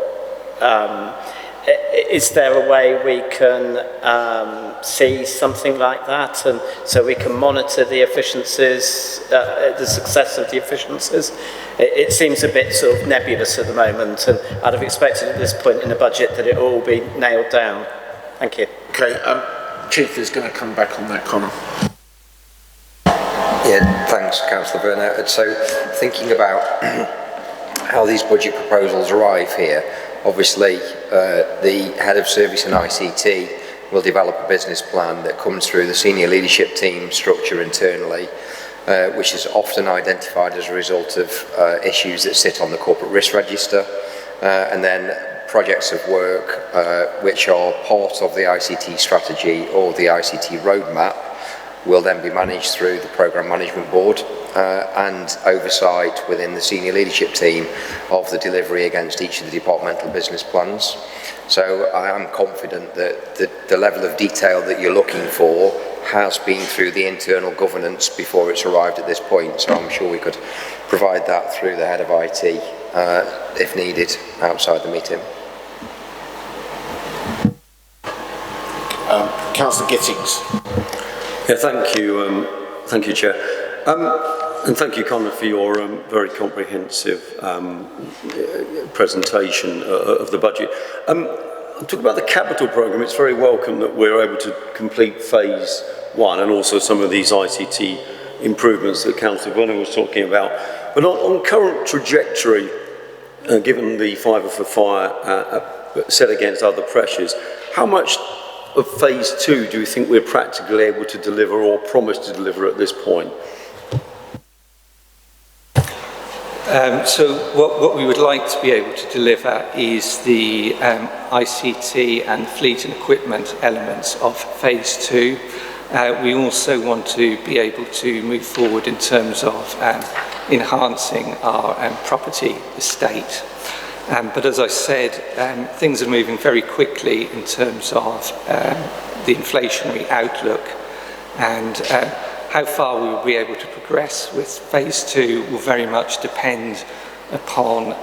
Is there a way we can see something like that, and so we can monitor the efficiencies, the success of the efficiencies? It seems a bit sort of nebulous at the moment, and I'd have expected at this point in the budget that it all be nailed down. Thank you. Okay, Chief is going to come back on that, Connor. Yeah, thanks, Councillor Burnett. So thinking about how these budget proposals arrive here, obviously, the head of service and ICT will develop a business plan that comes through the senior leadership team structure internally, which is often identified as a result of issues that sit on the corporate risk register, and then projects of work which are part of the ICT strategy or the ICT roadmap will then be managed through the Programme Management Board and oversight within the senior leadership team of the delivery against each of the departmental business plans. So I am confident that the level of detail that you're looking for has been through the internal governance before it's arrived at this point. So I'm sure we could provide that through the head of IT if needed outside the meeting. Councillor Gittings. Yeah, thank you, Chair. And thank you, Conor, for your very comprehensive presentation of the budget. I'm talking about the capital programme. It's very welcome that we're able to complete phase 1 and also some of these ICT improvements that Councillor Werner was talking about. But on current trajectory, given the fibre for fire set against other pressures, how much of phase 2 do you think we're practically able to deliver or promise to deliver at this point? So what we would like to be able to deliver is the ICT and fleet and equipment elements of phase 2. We also want to be able to move forward in terms of enhancing our property estate. But as I said, things are moving very quickly in terms of the inflationary outlook, and how far we will be able to progress with phase 2 will very much depend upon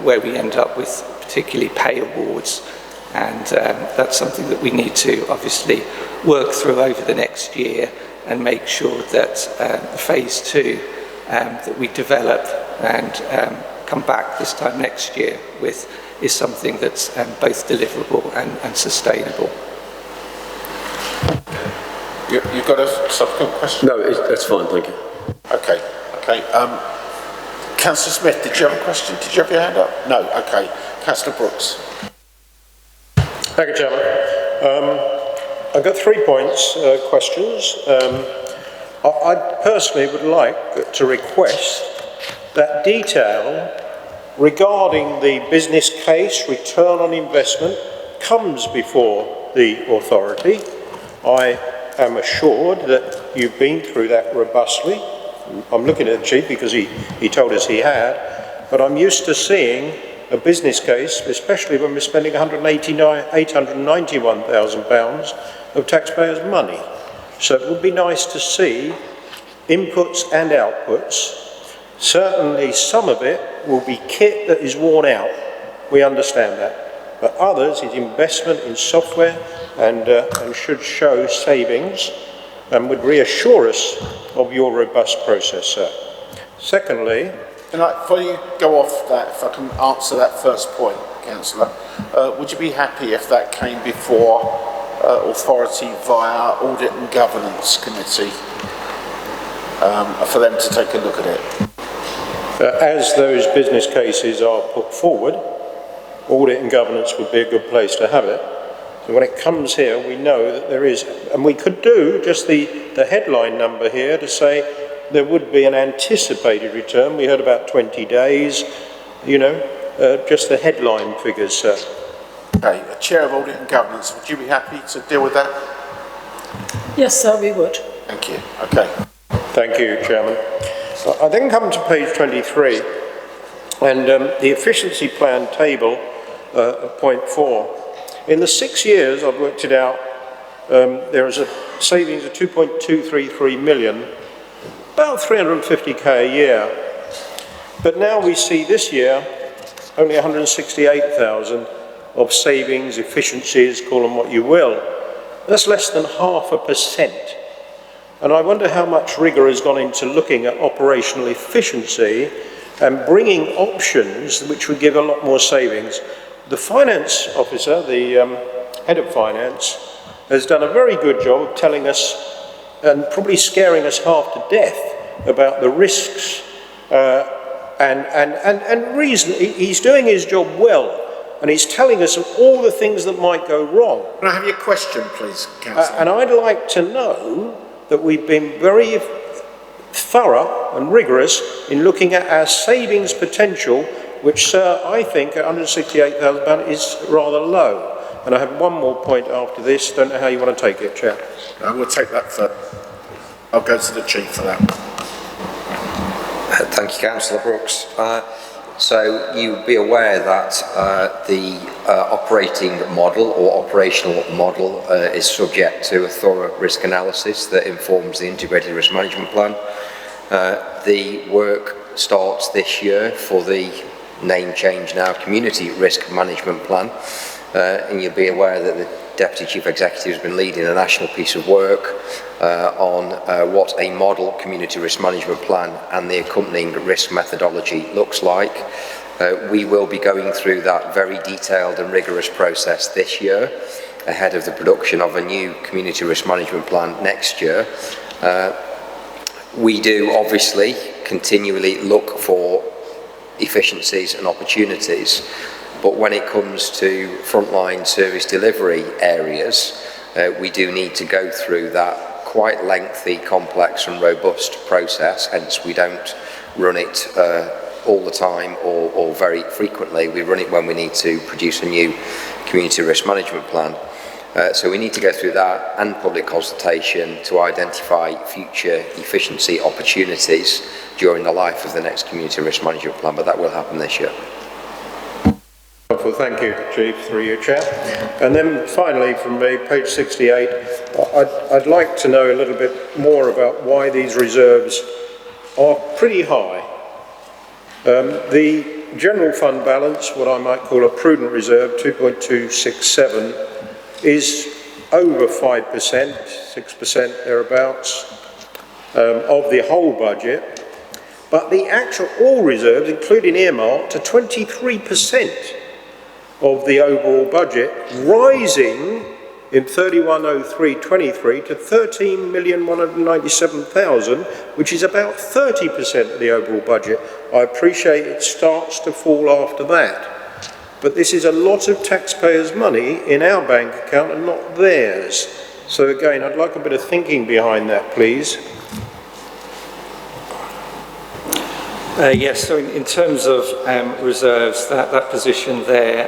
where we end up with particularly pay awards, and that's something that we need to obviously work through over the next year and make sure that phase 2 that we develop and come back this time next year with is something that's both deliverable and sustainable. You've got a subsequent question? No, that's fine, thank you. Okay. Councillor Smith, did you have a question? Did you have your hand up? No, okay. Councillor Brooks. Thank you, Chairman. I've got 3 points, questions. I personally would like to request that detail regarding the business case return on investment comes before the authority. I am assured that you've been through that robustly. I'm looking at the Chief because he told us he had, but I'm used to seeing a business case, especially when we're spending £891,000 of taxpayers' money. So it would be nice to see inputs and outputs. Certainly some of it will be kit that is worn out, we understand that, but others is investment in software and should show savings and would reassure us of your robust process, sir. Secondly, before you go off that, if I can answer that first point, Councillor, would you be happy if that came before authority via Audit and Governance Committee for them to take a look at it? As those business cases are put forward, Audit and Governance would be a good place to have it. So when it comes here, we know that there is, and we could do just the headline number here to say there would be an anticipated return. We heard about 20 days, just the headline figures, sir. Okay, Chair of Audit and Governance, would you be happy to deal with that? Yes, sir, we would. Thank you. Okay. Thank you, Chairman. I then come to page 23 and the efficiency plan table, point 4. In the 6 years I've worked it out, there is a savings of 2.233 million, about 350k a year. But now we see this year only 168,000 of savings, efficiencies, call them what you will. That's less than 0.5%. And I wonder how much rigour has gone into looking at operational efficiency and bringing options which would give a lot more savings. The finance officer, the head of finance, has done a very good job of telling us and probably scaring us half to death about the risks and reason. He's doing his job well, and he's telling us of all the things that might go wrong. Can I have your question, please, Councillor? And I'd like to know that we've been very thorough and rigorous in looking at our savings potential, which, sir, I think at £168,000 is rather low. And I have one more point after this. Don't know how you want to take it, Chair. I will take that for... I'll go to the Chief for that. Thank you, Councillor Brooks. So you'd be aware that the operating model or operational model is subject to a thorough risk analysis that informs the integrated risk management plan. The work starts this year for the name change now community risk management plan, and you'll be aware that the Deputy Chief Executive has been leading a national piece of work on what a model community risk management plan and the accompanying risk methodology looks like. We will be going through that very detailed and rigorous process this year ahead of the production of a new community risk management plan next year. We do obviously continually look for efficiencies and opportunities, but when it comes to frontline service delivery areas, we do need to go through that quite lengthy, complex and robust process, hence we don't run it all the time or very frequently. We run it when we need to produce a new community risk management plan. So we need to go through that and public consultation to identify future efficiency opportunities during the life of the next community risk management plan, but that will happen this year. Well, thank you, Chief, through you, Chair. And then finally from me, page 68, I'd like to know a little bit more about why these reserves are pretty high. The general fund balance, what I might call a prudent reserve, 2.267, is over 5%, 6% thereabouts, of the whole budget. But the actual all reserves, including earmarked, are 23% of the overall budget, rising in 310323 to 13,197,000, which is about 30% of the overall budget. I appreciate it starts to fall after that, but this is a lot of taxpayers' money in our bank account and not theirs. So again, I'd like a bit of thinking behind that, please. Yes, so in terms of reserves, that position there,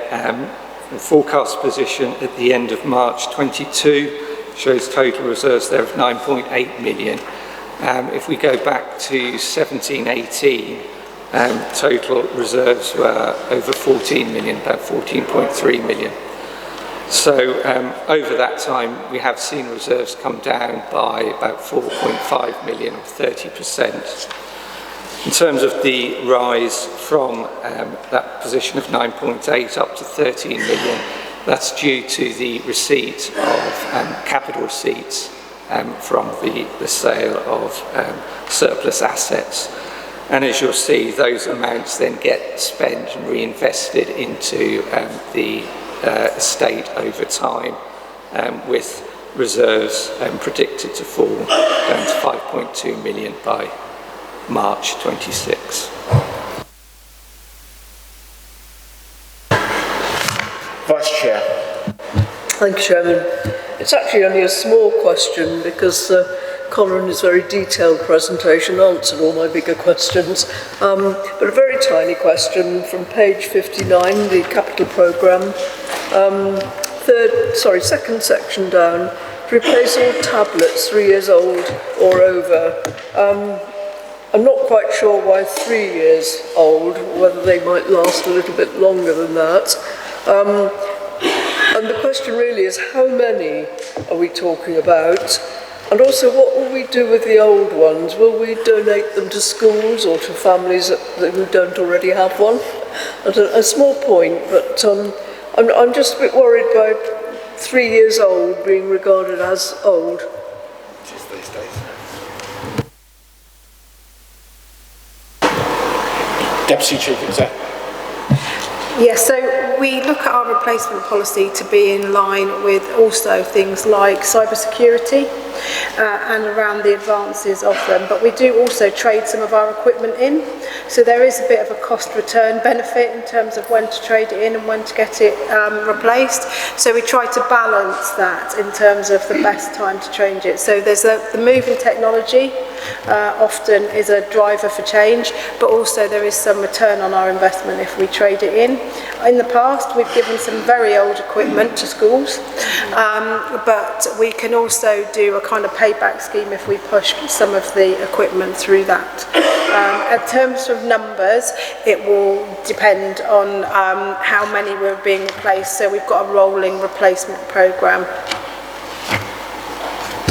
the forecast position at the end of March 22 shows total reserves there of 9.8 million. If we go back to 17-18, total reserves were over 14 million, about 14.3 million. So over that time, we have seen reserves come down by about 4.5 million, or 30%. In terms of the rise from that position of 9.8 up to 13 million, that's due to the receipt of capital receipts from the sale of surplus assets. And as you'll see, those amounts then get spent and reinvested into the estate over time, with reserves predicted to fall down to 5.2 million by March 26. Vice Chair. Thank you, Chairman. It's actually only a small question because Colin's very detailed presentation answered all my bigger questions. But a very tiny question from page 59, the capital programme. Second section down, to replace all tablets 3 years old or over. I'm not quite sure why 3 years old, whether they might last a little bit longer than that. And the question really is, how many are we talking about? And also, what will we do with the old ones? Will we donate them to schools or to families who don't already have one? A small point, but I'm just a bit worried by 3 years old being regarded as old. Just these days. Deputy Chief Executive. Yes, so we look at our replacement policy to be in line with also things like cybersecurity and around the advances of them, but we do also trade some of our equipment in, so there is a bit of a cost return benefit in terms of when to trade it in and when to get it replaced, so we try to balance that in terms of the best time to change it. So there's the move in technology often is a driver for change, but also there is some return on our investment if we trade it in. In the past, past. We've given some very old equipment to schools, but we can also do a kind of payback scheme if we push some of the equipment through that. In terms of numbers, it will depend on how many were being replaced. So we've got a rolling replacement programme.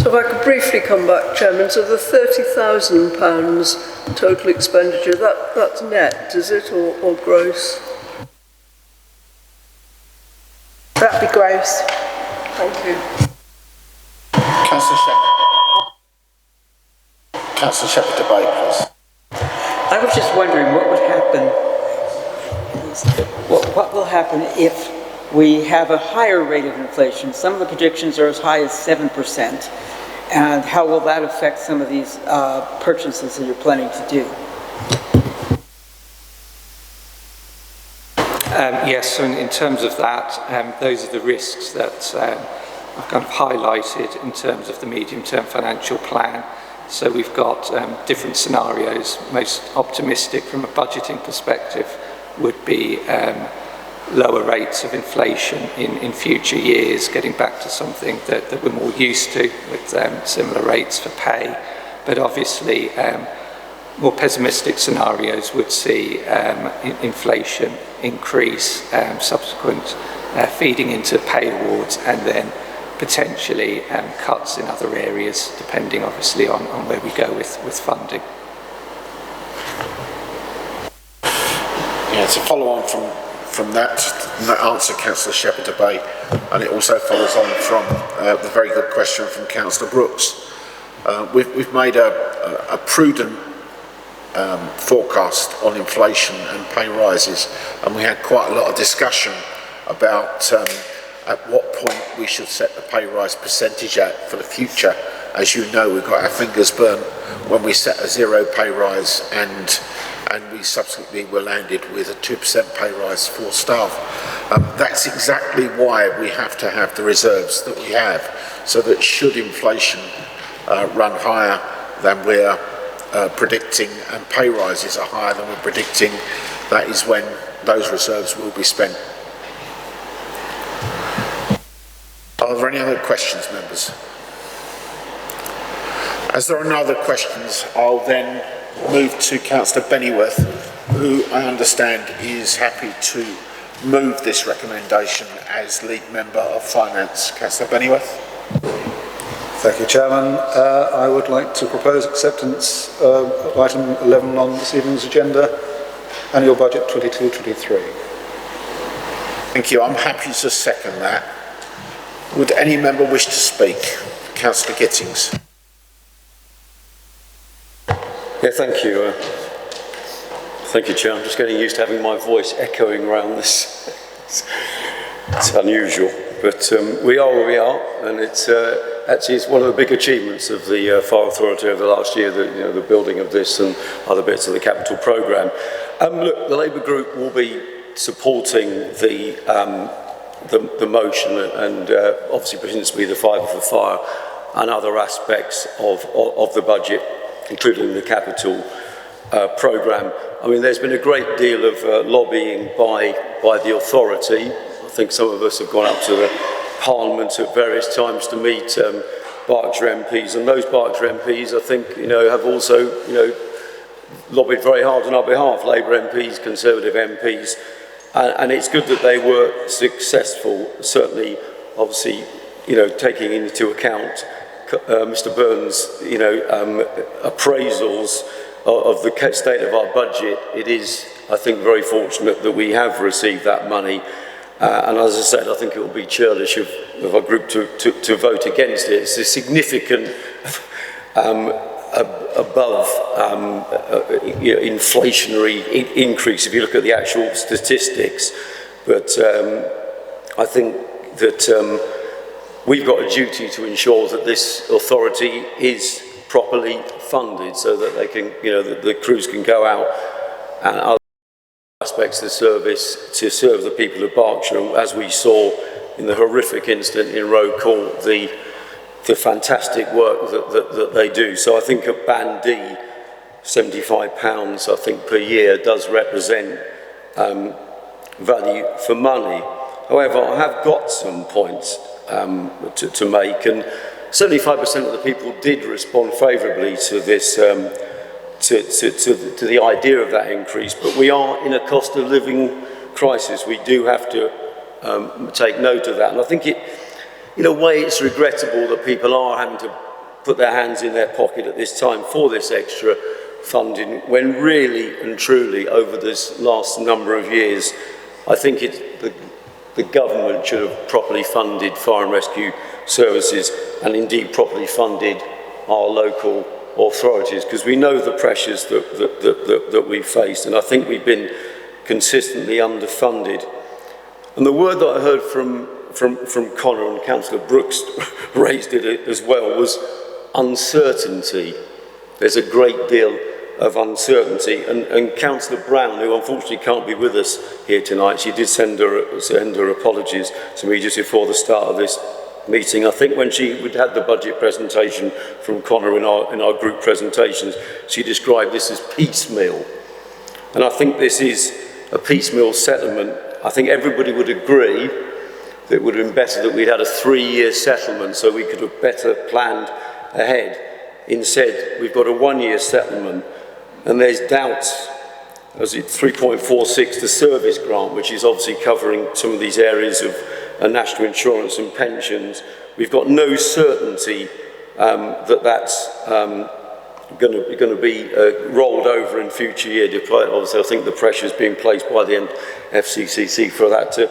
So if I could briefly come back, Chairman, so the £30,000 total expenditure, that's net, is it, or gross? That'd be gross. Thank you. Councillor Shepherd-Debate, please. I was just wondering what would happen, what will happen if we have a higher rate of inflation. Some of the predictions are as high as 7%. And how will that affect some of these purchases that you're planning to do? Yes, so in terms of that, those are the risks that I've kind of highlighted in terms of the medium-term financial plan. So we've got different scenarios. Most optimistic from a budgeting perspective would be lower rates of inflation in future years, getting back to something that we're more used to with similar rates for pay. But obviously, more pessimistic scenarios would see inflation increase, subsequent feeding into pay awards, and then potentially cuts in other areas, depending obviously on where we go with funding. Yeah, to follow on from that answer, Councillor Shepherd-Debate, and it also follows on from the very good question from Councillor Brooks. We've made a prudent forecast on inflation and pay rises, and we had quite a lot of discussion about at what point we should set the pay rise percentage at for the future. As you know, we got our fingers burnt when we set a zero pay rise, and we subsequently were landed with a 2% pay rise for staff. That's exactly why we have to have the reserves that we have, so that should inflation run higher than we're predicting, and pay rises are higher than we're predicting, that is when those reserves will be spent. Are there any other questions, members? As there are no other questions, I'll then move to Councillor Bennyworth, who I understand is happy to move this recommendation as lead member of Finance. Councillor Bennyworth. Thank you, Chairman. I would like to propose acceptance of item 11 on this evening's agenda, Annual Budget 22-23. Thank you. I'm happy to second that. Would any member wish to speak? Councillor Gittings. Yeah, thank you. Thank you, Chair. I'm just getting used to having my voice echoing around this. It's unusual, but we are where we are, and it's actually it's one of the big achievements of the Fire Authority over the last year, the building of this and other bits of the capital programme. Look, the Labour Group will be supporting the motion, and obviously principally the Fibre for Fire and other aspects of the budget, including the capital programme. I mean, there's been a great deal of lobbying by the authority. I think some of us have gone up to the Parliament at various times to meet Berkshire MPs, and those Berkshire MPs, I think, have also, lobbied very hard on our behalf, Labour MPs, Conservative MPs, and it's good that they were successful, certainly, obviously, taking into account Mr Burns, appraisals of the state of our budget. It is, I think, very fortunate that we have received that money. And as I said, I think it will be churlish of our group to vote against it. It's a significant above inflationary increase if you look at the actual statistics. But I think that we've got a duty to ensure that this authority is properly funded so that they can, the crews can go out and other aspects of the service to serve the people of Berkshire, as we saw in the horrific incident in Roe Court, the fantastic work that they do. So I think at Band D, £75 I think per year does represent value for money. However, I have got some points to make, and 75% of the people did respond favourably to this, to the idea of that increase, but we are in a cost of living crisis. We do have to take note of that, and I think in a way it's regrettable that people are having to put their hands in their pocket at this time for this extra funding, when really and truly over this last number of years, I think the government should have properly funded fire and rescue services and indeed properly funded our local authorities, because we know the pressures that we've faced, and I think we've been consistently underfunded. And the word that I heard from Conor, and Councillor Brooks raised it as well, was uncertainty. There's a great deal of uncertainty, and Councillor Brown, who unfortunately can't be with us here tonight, she did send her apologies to me just before the start of this meeting. I think when she had the budget presentation from Conor in our group presentations, she described this as piecemeal, and I think this is a piecemeal settlement. I think everybody would agree that it would have been better that we'd had a 3-year settlement so we could have better planned ahead. Instead, we've got a 1-year settlement, and there's doubts as it 3.46, the service grant, which is obviously covering some of these areas of national insurance and pensions. We've got no certainty that that's going to be rolled over in future years. Obviously, I think the pressure is being placed by the FCCC for that to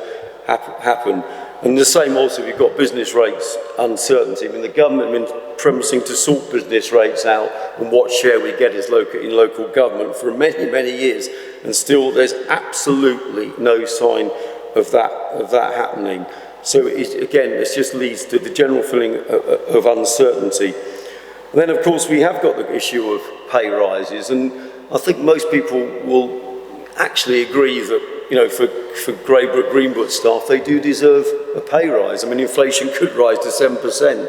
happen. And the same also, we've got business rates uncertainty. I mean, the government has been promising to sort business rates out and what share we get as in local government for many, many years, and still there's absolutely no sign of that happening. So again, this just leads to the general feeling of uncertainty. And then, of course, we have got the issue of pay rises, and I think most people will actually agree that, you know, for Greybrook, Greenwood staff, they do deserve a pay rise. I mean, inflation could rise to 7%,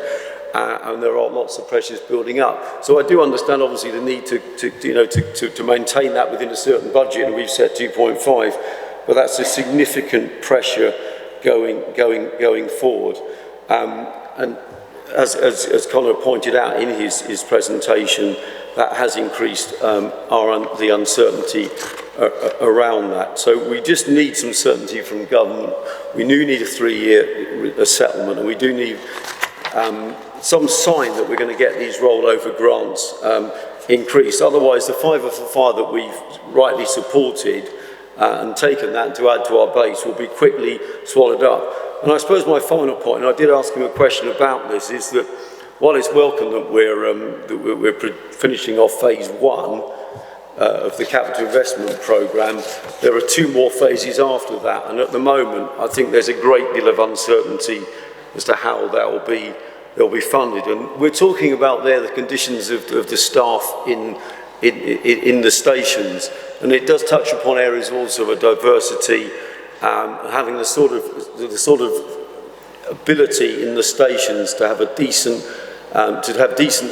and there are lots of pressures building up. So I do understand, obviously, the need to maintain that within a certain budget, and we've set 2.5, but that's a significant pressure going forward. And as Conor pointed out in his presentation, that has increased the uncertainty around that. So we just need some certainty from government. We do need a 3-year settlement, and we do need some sign that we're going to get these rollover grants increased. Otherwise, the 5 for Fire that we've rightly supported and taken that to add to our base will be quickly swallowed up. And I suppose my final point, and I did ask him a question about this, is that while it's welcome that we're finishing off phase 1 of the capital investment programme, there are 2 more phases after that, and at the moment I think there's a great deal of uncertainty as to how they'll be funded. And we're talking about there the conditions of the staff in the stations, and it does touch upon areas also of diversity, having the sort of ability in the stations to have a decent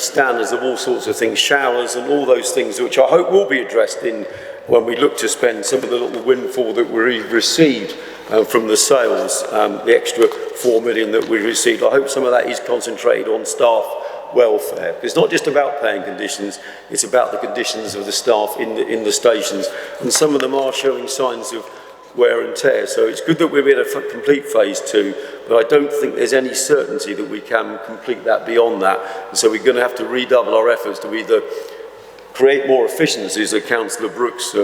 standards of all sorts of things, showers and all those things, which I hope will be addressed in when we look to spend some of the little windfall that we received from the sales, the extra 4 million that we received. I hope some of that is concentrated on staff welfare. It's not just about paying conditions, it's about the conditions of the staff in the stations, and some of them are showing signs of wear and tear. So it's good that we're in a complete phase 2, but I don't think there's any certainty that we can complete that beyond that. And so we're going to have to redouble our efforts to either create more efficiencies that Councillor Brooks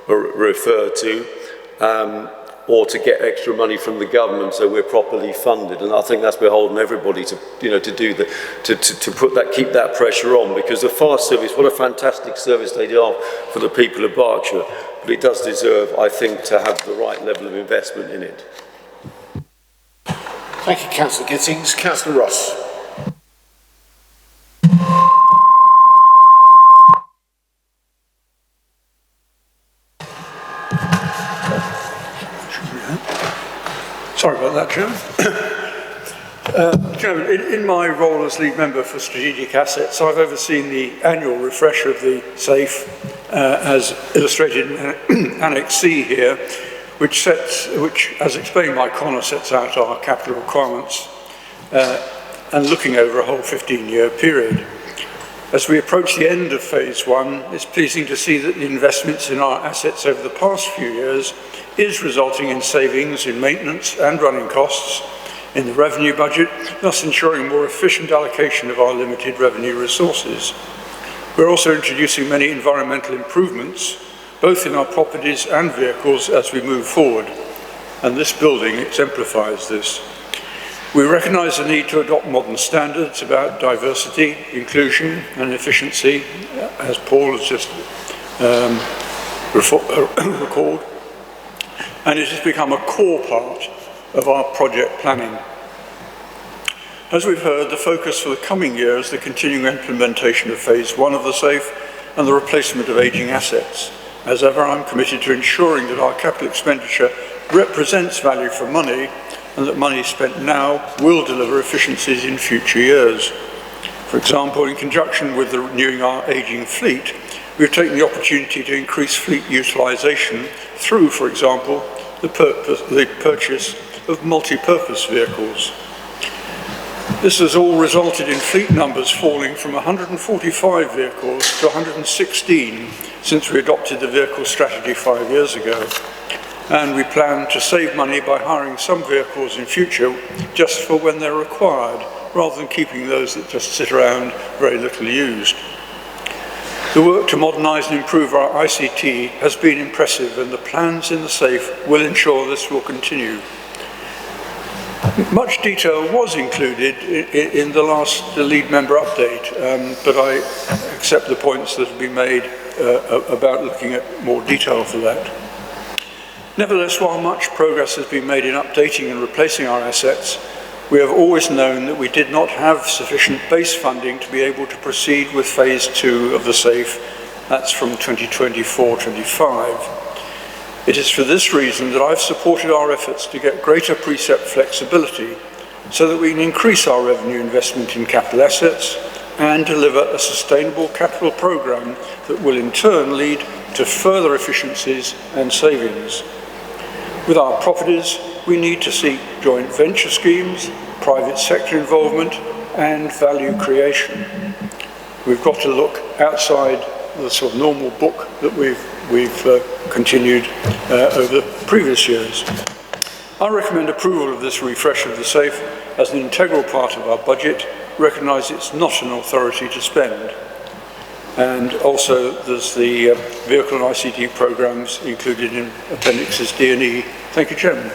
referred to, or to get extra money from the government so we're properly funded. And I think that's beholden everybody to keep that pressure on, because the fire service, what a fantastic service they do for the people of Berkshire, but it does deserve, I think, to have the right level of investment in it. Thank you, Councillor Gittings. Councillor Ross. Sorry about that, Chairman. Chairman, in my role as lead member for strategic assets, I've overseen the annual refresher of the SAFE, as illustrated in Annex C here, which, as explained by Connor, sets out our capital requirements and looking over a whole 15-year period. As we approach the end of phase one, it's pleasing to see that the investments in our assets over the past few years is resulting in savings in maintenance and running costs in the revenue budget, thus ensuring more efficient allocation of our limited revenue resources. We're also introducing many environmental improvements, both in our properties and vehicles as we move forward, and this building exemplifies this. We recognise the need to adopt modern standards about diversity, inclusion and efficiency, as Paul has just recalled, and it has become a core part of our project planning. As we've heard, the focus for the coming year is the continuing implementation of phase one of the SAFE and the replacement of ageing assets. As ever, I'm committed to ensuring that our capital expenditure represents value for money and that money spent now will deliver efficiencies in future years. For example, in conjunction with renewing our ageing fleet, we've taken the opportunity to increase fleet utilisation through, for example, the purchase of multi-purpose vehicles. This has all resulted in fleet numbers falling from 145 vehicles to 116 since we adopted the vehicle strategy 5 years ago. And we plan to save money by hiring some vehicles in future just for when they're required, rather than keeping those that just sit around very little used. The work to modernise and improve our ICT has been impressive, and the plans in the SAFE will ensure this will continue. Much detail was included in the last lead member update, but I accept the points that have been made about looking at more detail for that. Nevertheless, while much progress has been made in updating and replacing our assets, we have always known that we did not have sufficient base funding to be able to proceed with phase two of the SAFE. That's from 2024-25. It is for this reason that I've supported our efforts to get greater precept flexibility so that we can increase our revenue investment in capital assets and deliver a sustainable capital programme that will in turn lead to further efficiencies and savings. With our properties, we need to seek joint venture schemes, private sector involvement and value creation. We've got to look outside the sort of normal book that we've continued over previous years. I recommend approval of this refresh of the SAFE as an integral part of our budget, recognise it's not an authority to spend. And also there's the vehicle and ICT programmes included in Appendixes D and E. Thank you, Chairman.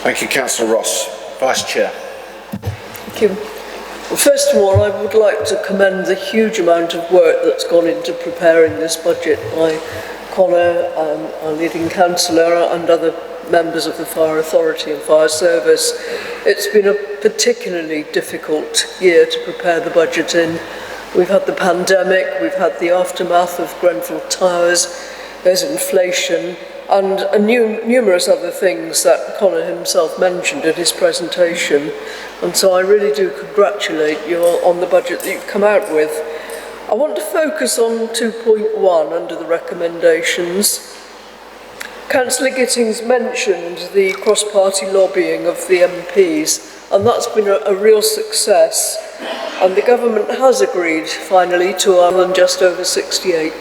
Thank you, Councillor Ross. Vice Chair. Thank you. Well, first of all, I would like to commend the huge amount of work that's gone into preparing this budget by Connor, our leading councillor, and other members of the Fire Authority and Fire Service. It's been a particularly difficult year to prepare the budget in. We've had the pandemic, we've had the aftermath of Grenfell Towers, there's inflation, and numerous other things that Connor himself mentioned in his presentation. And so I really do congratulate you on the budget that you've come out with. I want to focus on 2.1 under the recommendations. Councillor Gittings mentioned the cross-party lobbying of the MPs, and that's been a real success. And the government has agreed finally to than just over £68.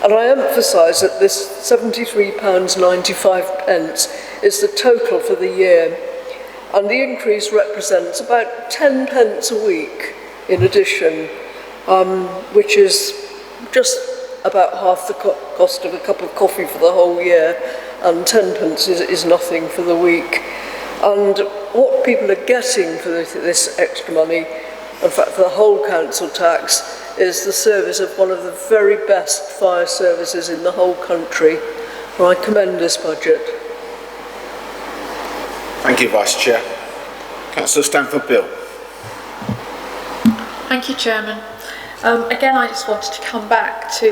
And I emphasise that this £73.95 is the total for the year, and the increase represents about 10 pence a week in addition, which is just about half the cost of a cup of coffee for the whole year, and 10 pence is nothing for the week. And what people are getting for this extra money, in fact for the whole council tax, is the service of one of the very best fire services in the whole country. And I commend this budget. Thank you, Vice Chair. Councillor Stanford-Bill. Thank you, Chairman. Again, I just wanted to come back to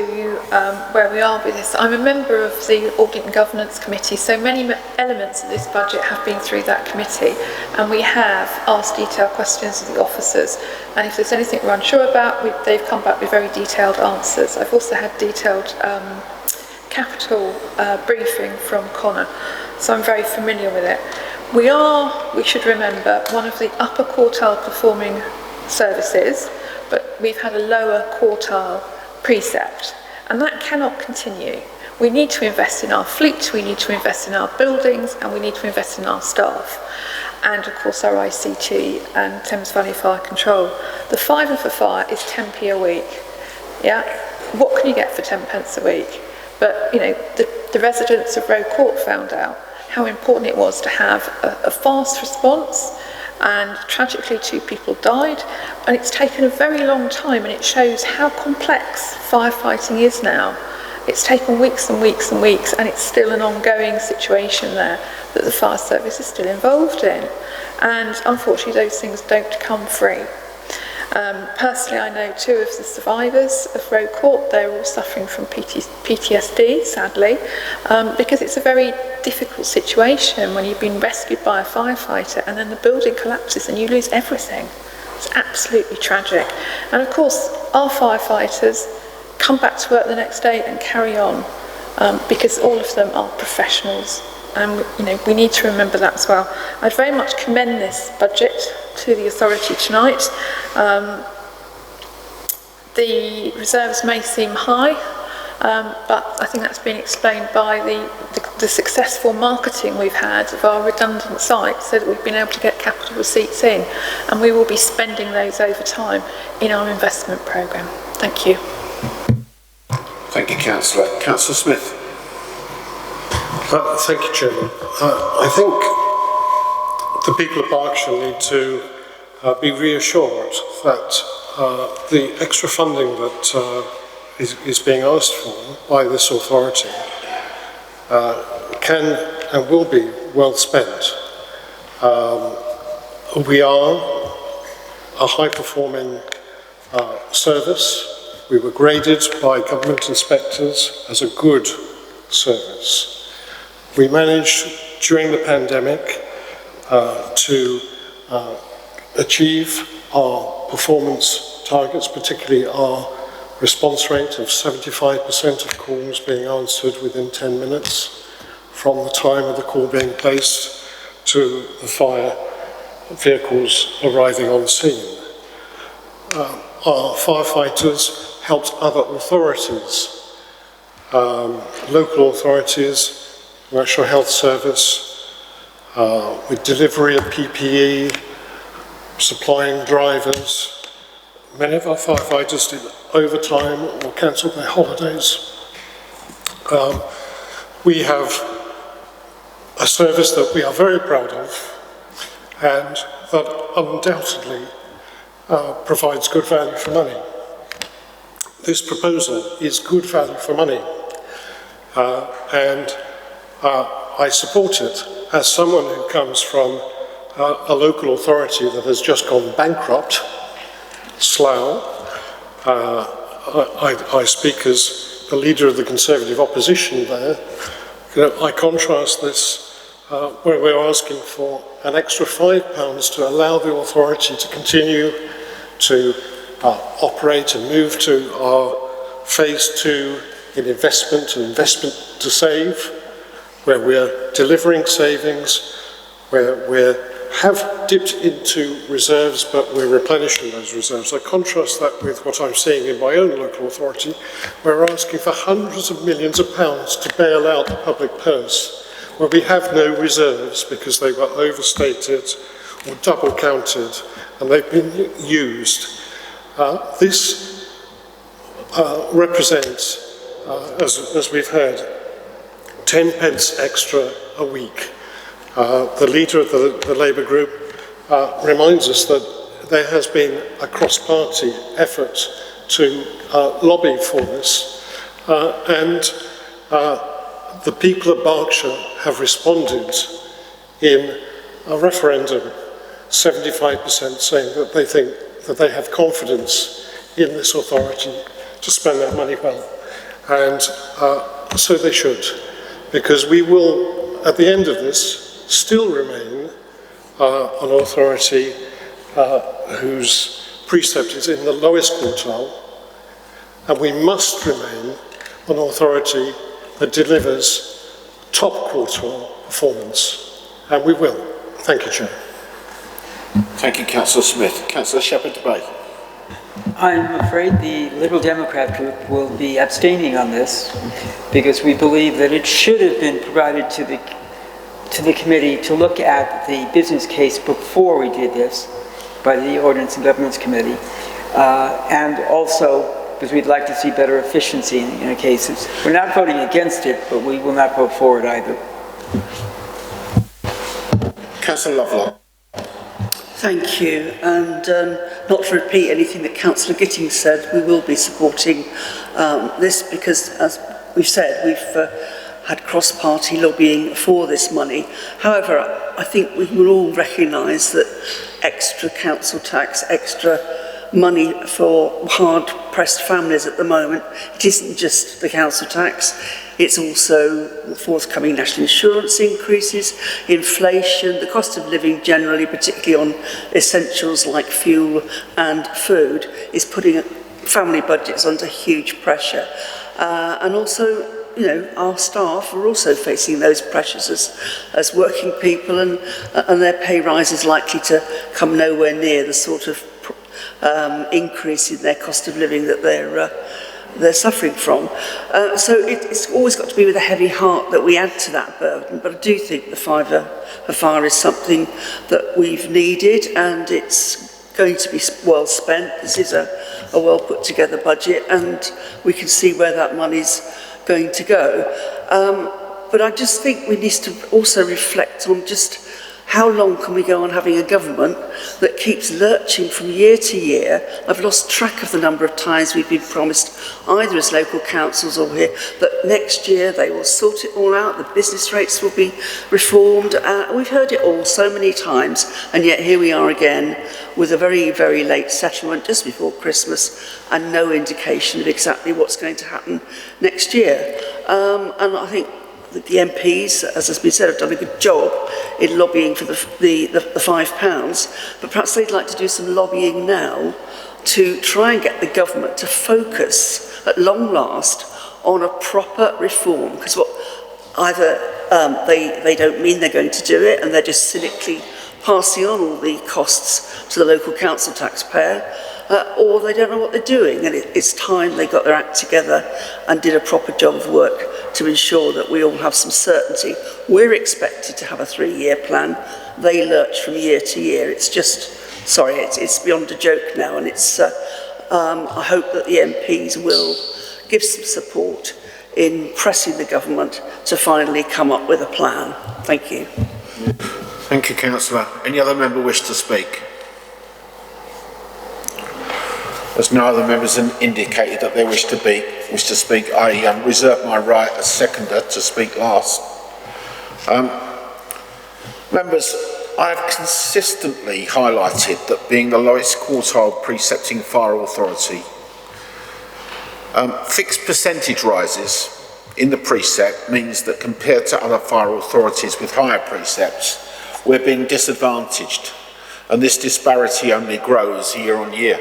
where we are with this. I'm a member of the Audit and Governance Committee, so many elements of this budget have been through that committee, and we have asked detailed questions of the officers, and if there's anything we're unsure about, they've come back with very detailed answers. I've also had detailed capital briefing from Connor, so I'm very familiar with it. We should remember, one of the upper quartile performing services, but we've had a lower quartile precept, and that cannot continue. We need to invest in our fleet, we need to invest in our buildings, and we need to invest in our staff. And of course our ICT and Thames Valley Fire Control. The fiver for fire is 10p a week. Yeah? What can you get for 10 pence a week? But, you know, the residents of Roe Court found out how important it was to have a fast response, and tragically 2 people died, and it's taken a very long time, and it shows how complex firefighting is now. It's taken weeks and weeks and weeks, and it's still an ongoing situation there that the fire service is still involved in. And unfortunately, those things don't come free. Personally, I know 2 of the survivors of Roe Court. They're all suffering from PTSD, sadly, because it's a very difficult situation when you've been rescued by a firefighter and then the building collapses and you lose everything. It's absolutely tragic. And of course, our firefighters come back to work the next day and carry on, because all of them are professionals, and you know, we need to remember that as well. I'd very much commend this budget to the authority tonight. The reserves may seem high, but I think that's been explained by the successful marketing we've had of our redundant sites, so that we've been able to get capital receipts in, and we will be spending those over time in our investment programme. Thank you. Thank you, Councillor. Councillor Smith. Thank you, Chairman. I think the people of Berkshire need to be reassured that the extra funding that is being asked for by this authority can and will be well spent. We are a high-performing service. We were graded by government inspectors as a good service. We managed during the pandemic to achieve our performance targets, particularly our response rate of 75% of calls being answered within 10 minutes from the time of the call being placed to the fire vehicles arriving on scene. Our firefighters helped other authorities, local authorities, National Health Service, with delivery of PPE, supplying drivers. Many of our firefighters did overtime or cancelled their holidays. We have a service that we are very proud of, and that undoubtedly provides good value for money. This proposal is good value for money, and I support it as someone who comes from a local authority that has just gone bankrupt, Slough. I speak as the leader of the Conservative opposition there. You know, I contrast this where we're asking for an extra £5 to allow the authority to continue to operate and move to our phase 2 in investment and investment to save, where we're delivering savings, where we have dipped into reserves but we're replenishing those reserves. I contrast that with what I'm seeing in my own local authority, where we're asking for hundreds of millions of pounds to bail out the public purse, where we have no reserves because they were overstated or double counted and they've been used. This represents, as we've heard, 10 pence extra a week. The leader of the Labour group reminds us that there has been a cross-party effort to lobby for this, and the people of Berkshire have responded in a referendum, 75% saying that they think that they have confidence in this authority to spend that money well. And so they should, because we will, at the end of this, still remain an authority whose precept is in the lowest quartile, and we must remain an authority that delivers top quartile performance, and we will. Thank you, Chair. Thank you, Councillor Smith. Councillor Shepherd-Bay. I'm afraid the Liberal Democrat group will be abstaining on this because we believe that it should have been provided to the committee to look at the business case before we did this by the Ordinance and Governments Committee, and also because we'd like to see better efficiency in cases. We're not voting against it, but we will not vote for it either. Councillor Lovelock. Thank you, and not to repeat anything that Councillor Gittings said, we will be supporting this because, as we've said, we've had cross-party lobbying for this money. However, I think we will all recognise that extra council tax, extra money for hard-pressed families at the moment, it isn't just the council tax, it's also the forthcoming national insurance increases, inflation, the cost of living generally, particularly on essentials like fuel and food, is putting family budgets under huge pressure. And also, you know, our staff are also facing those pressures as working people, and their pay rise is likely to come nowhere near the sort of increase in their cost of living that they're suffering from. So it's always got to be with a heavy heart that we add to that burden, but I do think the fiver for fire is something that we've needed, and it's going to be well spent. This is a well put together budget, and we can see where that money's going to go. But I just think we need to also reflect on just how long can we go on having a government that keeps lurching from year to year. I've lost track of the number of times we've been promised, either as local councils or here, that next year they will sort it all out, the business rates will be reformed. We've heard it all so many times, and yet here we are again with a very, very late settlement just before Christmas and no indication of exactly what's going to happen next year. And I think the MPs, as has been said, have done a good job in lobbying for the £5, but perhaps they'd like to do some lobbying now to try and get the government to focus at long last on a proper reform, because what either they don't mean they're going to do it and they're just cynically passing on all the costs to the local council taxpayer, or they don't know what they're doing, and it's time they got their act together and did a proper job of work to ensure that we all have some certainty. We're expected to have a 3-year plan. They lurch from year to year. It's just, sorry, it's beyond a joke now, and it's. I hope that the MPs will give some support in pressing the government to finally come up with a plan. Thank you. Thank you, Councillor. Any other member wish to speak? As no other members indicated that they wish to speak, I reserve my right as seconder to speak last. Members, I have consistently highlighted that being the lowest quartile precepting fire authority, fixed percentage rises in the precept means that compared to other fire authorities with higher precepts, we're being disadvantaged, and this disparity only grows year on year.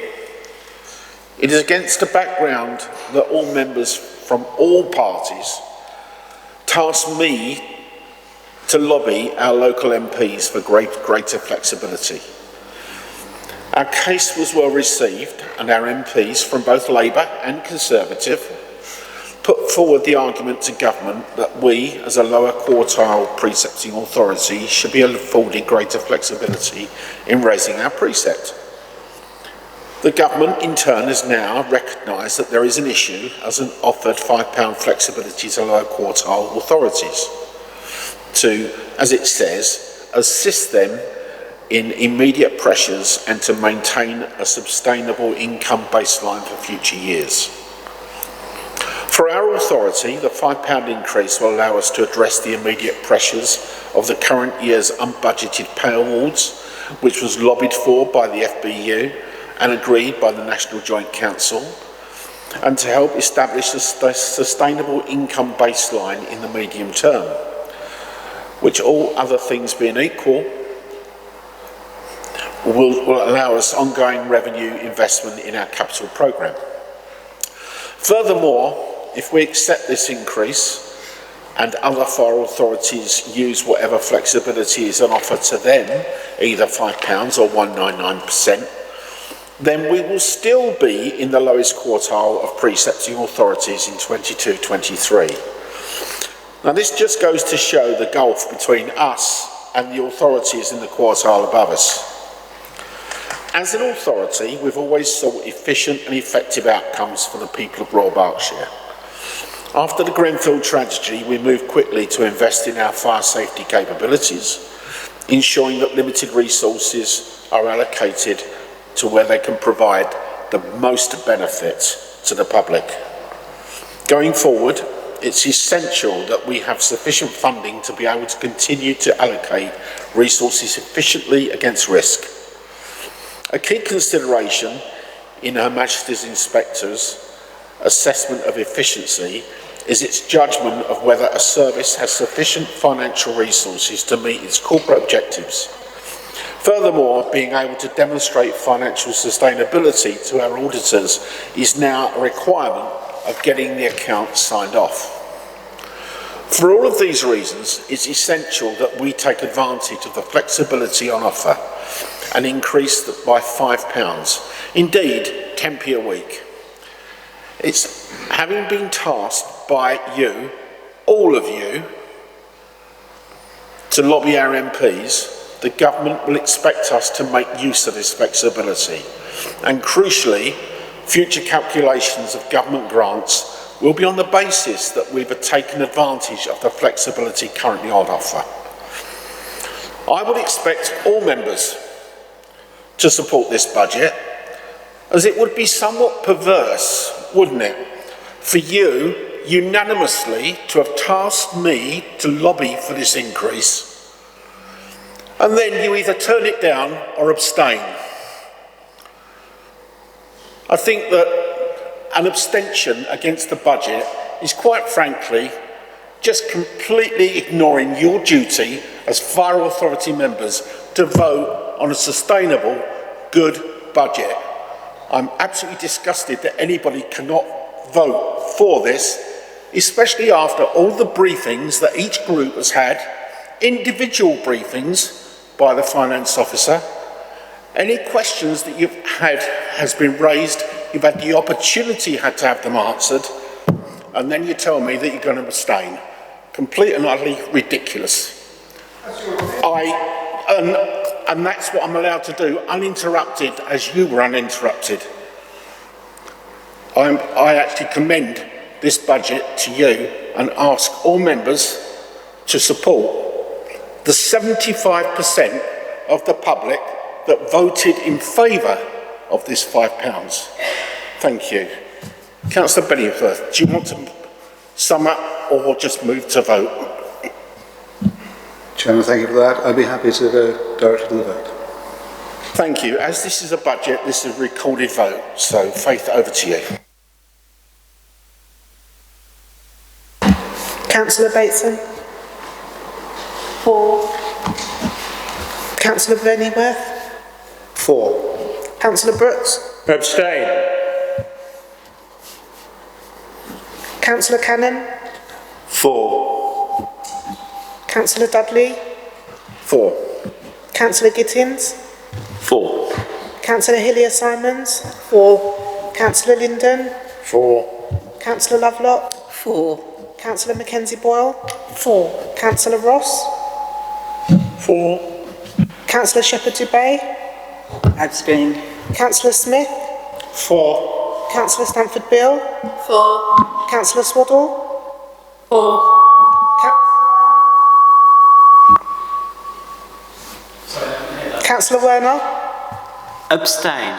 It is against the background that all members from all parties tasked me to lobby our local MPs for greater flexibility. Our case was well received, and our MPs from both Labour and Conservative put forward the argument to government that we, as a lower quartile precepting authority, should be afforded greater flexibility in raising our precept. The government, in turn, has now recognised that there is an issue as an offered £5 flexibility to lower quartile authorities to, as it says, assist them in immediate pressures and to maintain a sustainable income baseline for future years. For our authority, the £5 increase will allow us to address the immediate pressures of the current year's unbudgeted pay awards, which was lobbied for by the FBU and agreed by the National Joint Council, and to help establish a sustainable income baseline in the medium term, which, all other things being equal, will allow us ongoing revenue investment in our capital programme. Furthermore, if we accept this increase, and other fire authorities use whatever flexibility is on offer to them, either £5 or 199%, then we will still be in the lowest quartile of precepting authorities in 22-23. Now this just goes to show the gulf between us and the authorities in the quartile above us. As an authority, we've always sought efficient and effective outcomes for the people of Royal Berkshire. After the Grenfell tragedy, we moved quickly to invest in our fire safety capabilities, ensuring that limited resources are allocated to where they can provide the most benefit to the public. Going forward, it's essential that we have sufficient funding to be able to continue to allocate resources efficiently against risk. A key consideration in Her Majesty's Inspector's assessment of efficiency is its judgment of whether a service has sufficient financial resources to meet its corporate objectives. Furthermore, being able to demonstrate financial sustainability to our auditors is now a requirement of getting the accounts signed off. For all of these reasons, it's essential that we take advantage of the flexibility on offer and increase that by £5, indeed 10p a week. It's having been tasked by you, all of you, to lobby our MPs, the government will expect us to make use of this flexibility. And crucially, future calculations of government grants will be on the basis that we've taken advantage of the flexibility currently on offer. I would expect all members to support this budget, as it would be somewhat perverse, wouldn't it, for you unanimously to have tasked me to lobby for this increase, and then you either turn it down or abstain. I think that an abstention against the budget is quite frankly just completely ignoring your duty as Fire Authority members to vote on a sustainable, good budget. I'm absolutely disgusted that anybody cannot vote for this, especially after all the briefings that each group has had, individual briefings by the finance officer. Any questions that you've had has been raised, you've had the opportunity to have them answered, and then you tell me that you're going to abstain. Complete and utterly ridiculous. And that's what I'm allowed to do, uninterrupted, as you were uninterrupted. I actually commend this budget to you and ask all members to support the 75% of the public that voted in favour of this £5. Thank you. Councillor Benningworth, do you want to sum up or just move to vote? Chairman, thank you for that. I'd be happy to go directly to the vote. Thank you. As this is a budget, this is a recorded vote, so Faith, over to you. Councillor Bateson? 4. Councillor Benningworth? 4. Councillor Brooks? Abstain. Councillor Cannon? 4. Councillor Dudley? 4. Councillor Gittins? 4. Councillor Hillier-Simons? 4. Councillor Linden? 4. Councillor Lovelock? 4. Councillor Mackenzie-Boyle? 4. Councillor Ross? 4. Councillor Shepherd-Dubay? Abstain. Councillor Smith? 4. Councillor Stanford-Bill? 4. Councillor Swaddle? 4. Councillor Werner? Abstain.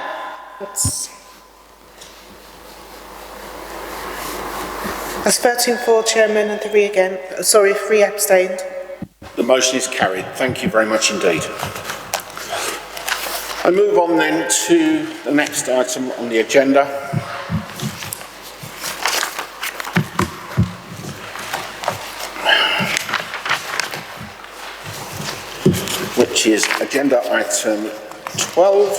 That's 13 for Chairman and 3 again. Sorry, 3 abstained. The motion is carried. Thank you very much indeed. I move on then to the next item on the agenda, which is agenda item 12,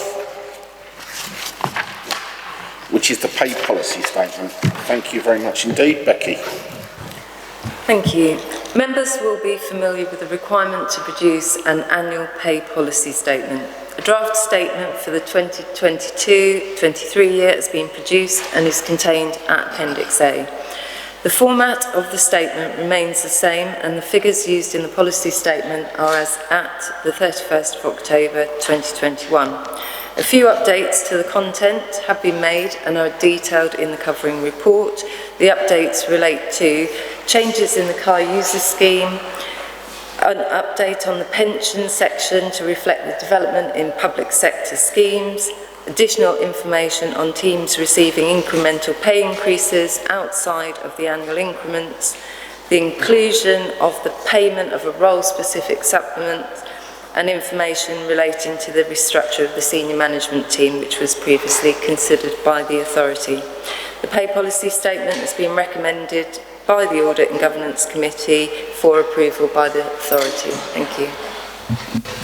which is the pay policy statement. Thank you very much indeed. Becky. Thank you. Members will be familiar with the requirement to produce an annual pay policy statement. A draft statement for the 2022-23 year has been produced and is contained at Appendix A. The format of the statement remains the same and the figures used in the policy statement are as at the 31st of October 2021. A few updates to the content have been made and are detailed in the covering report. The updates relate to changes in the car user scheme, an update on the pension section to reflect the development in public sector schemes, additional information on teams receiving incremental pay increases outside of the annual increments, the inclusion of the payment of a role-specific supplement, and information relating to the restructure of the senior management team, which was previously considered by the authority. The pay policy statement has been recommended by the Audit and Governance Committee for approval by the authority. Thank you.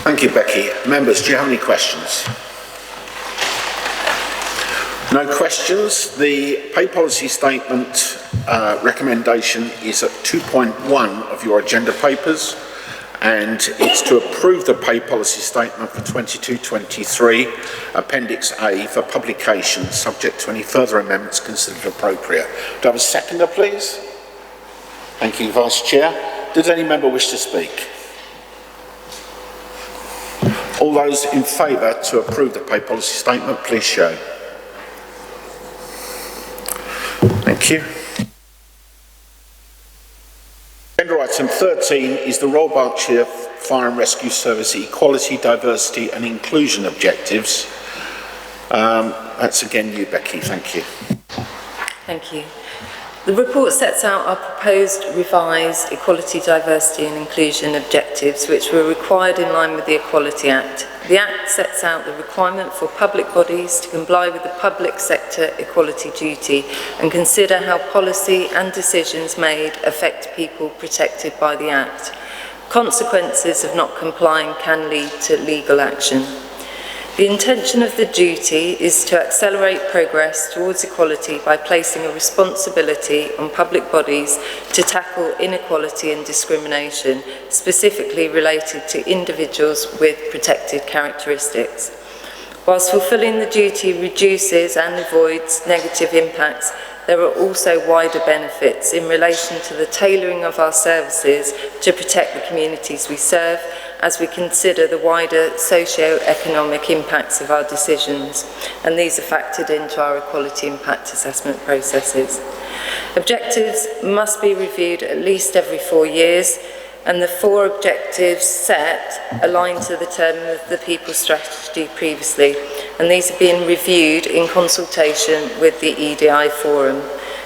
Thank you, Becky. Members, do you have any questions? No questions. The pay policy statement recommendation is at 2.1 of your agenda papers, and it's to approve the pay policy statement for 22-23, Appendix A, for publication, subject to any further amendments considered appropriate. Do I have a seconder, please? Thank you, Vice Chair. Does any member wish to speak? All those in favour to approve the pay policy statement, please show. Thank you. Agenda item 13 is the Royal Berkshire Fire and Rescue Service Equality, Diversity and Inclusion Objectives. That's again you, Becky. Thank you. Thank you. The report sets out our proposed revised equality, diversity and inclusion objectives, which were required in line with the Equality Act. The Act sets out the requirement for public bodies to comply with the public sector equality duty and consider how policy and decisions made affect people protected by the Act. Consequences of not complying can lead to legal action. The intention of the duty is to accelerate progress towards equality by placing a responsibility on public bodies to tackle inequality and discrimination, specifically related to individuals with protected characteristics. Whilst fulfilling the duty reduces and avoids negative impacts, there are also wider benefits in relation to the tailoring of our services to protect the communities we serve, as we consider the wider socio-economic impacts of our decisions, and these are factored into our equality impact assessment processes. Objectives must be reviewed at least every 4 years, and the 4 objectives set align to the term of the People's Strategy previously, and these are being reviewed in consultation with the EDI Forum.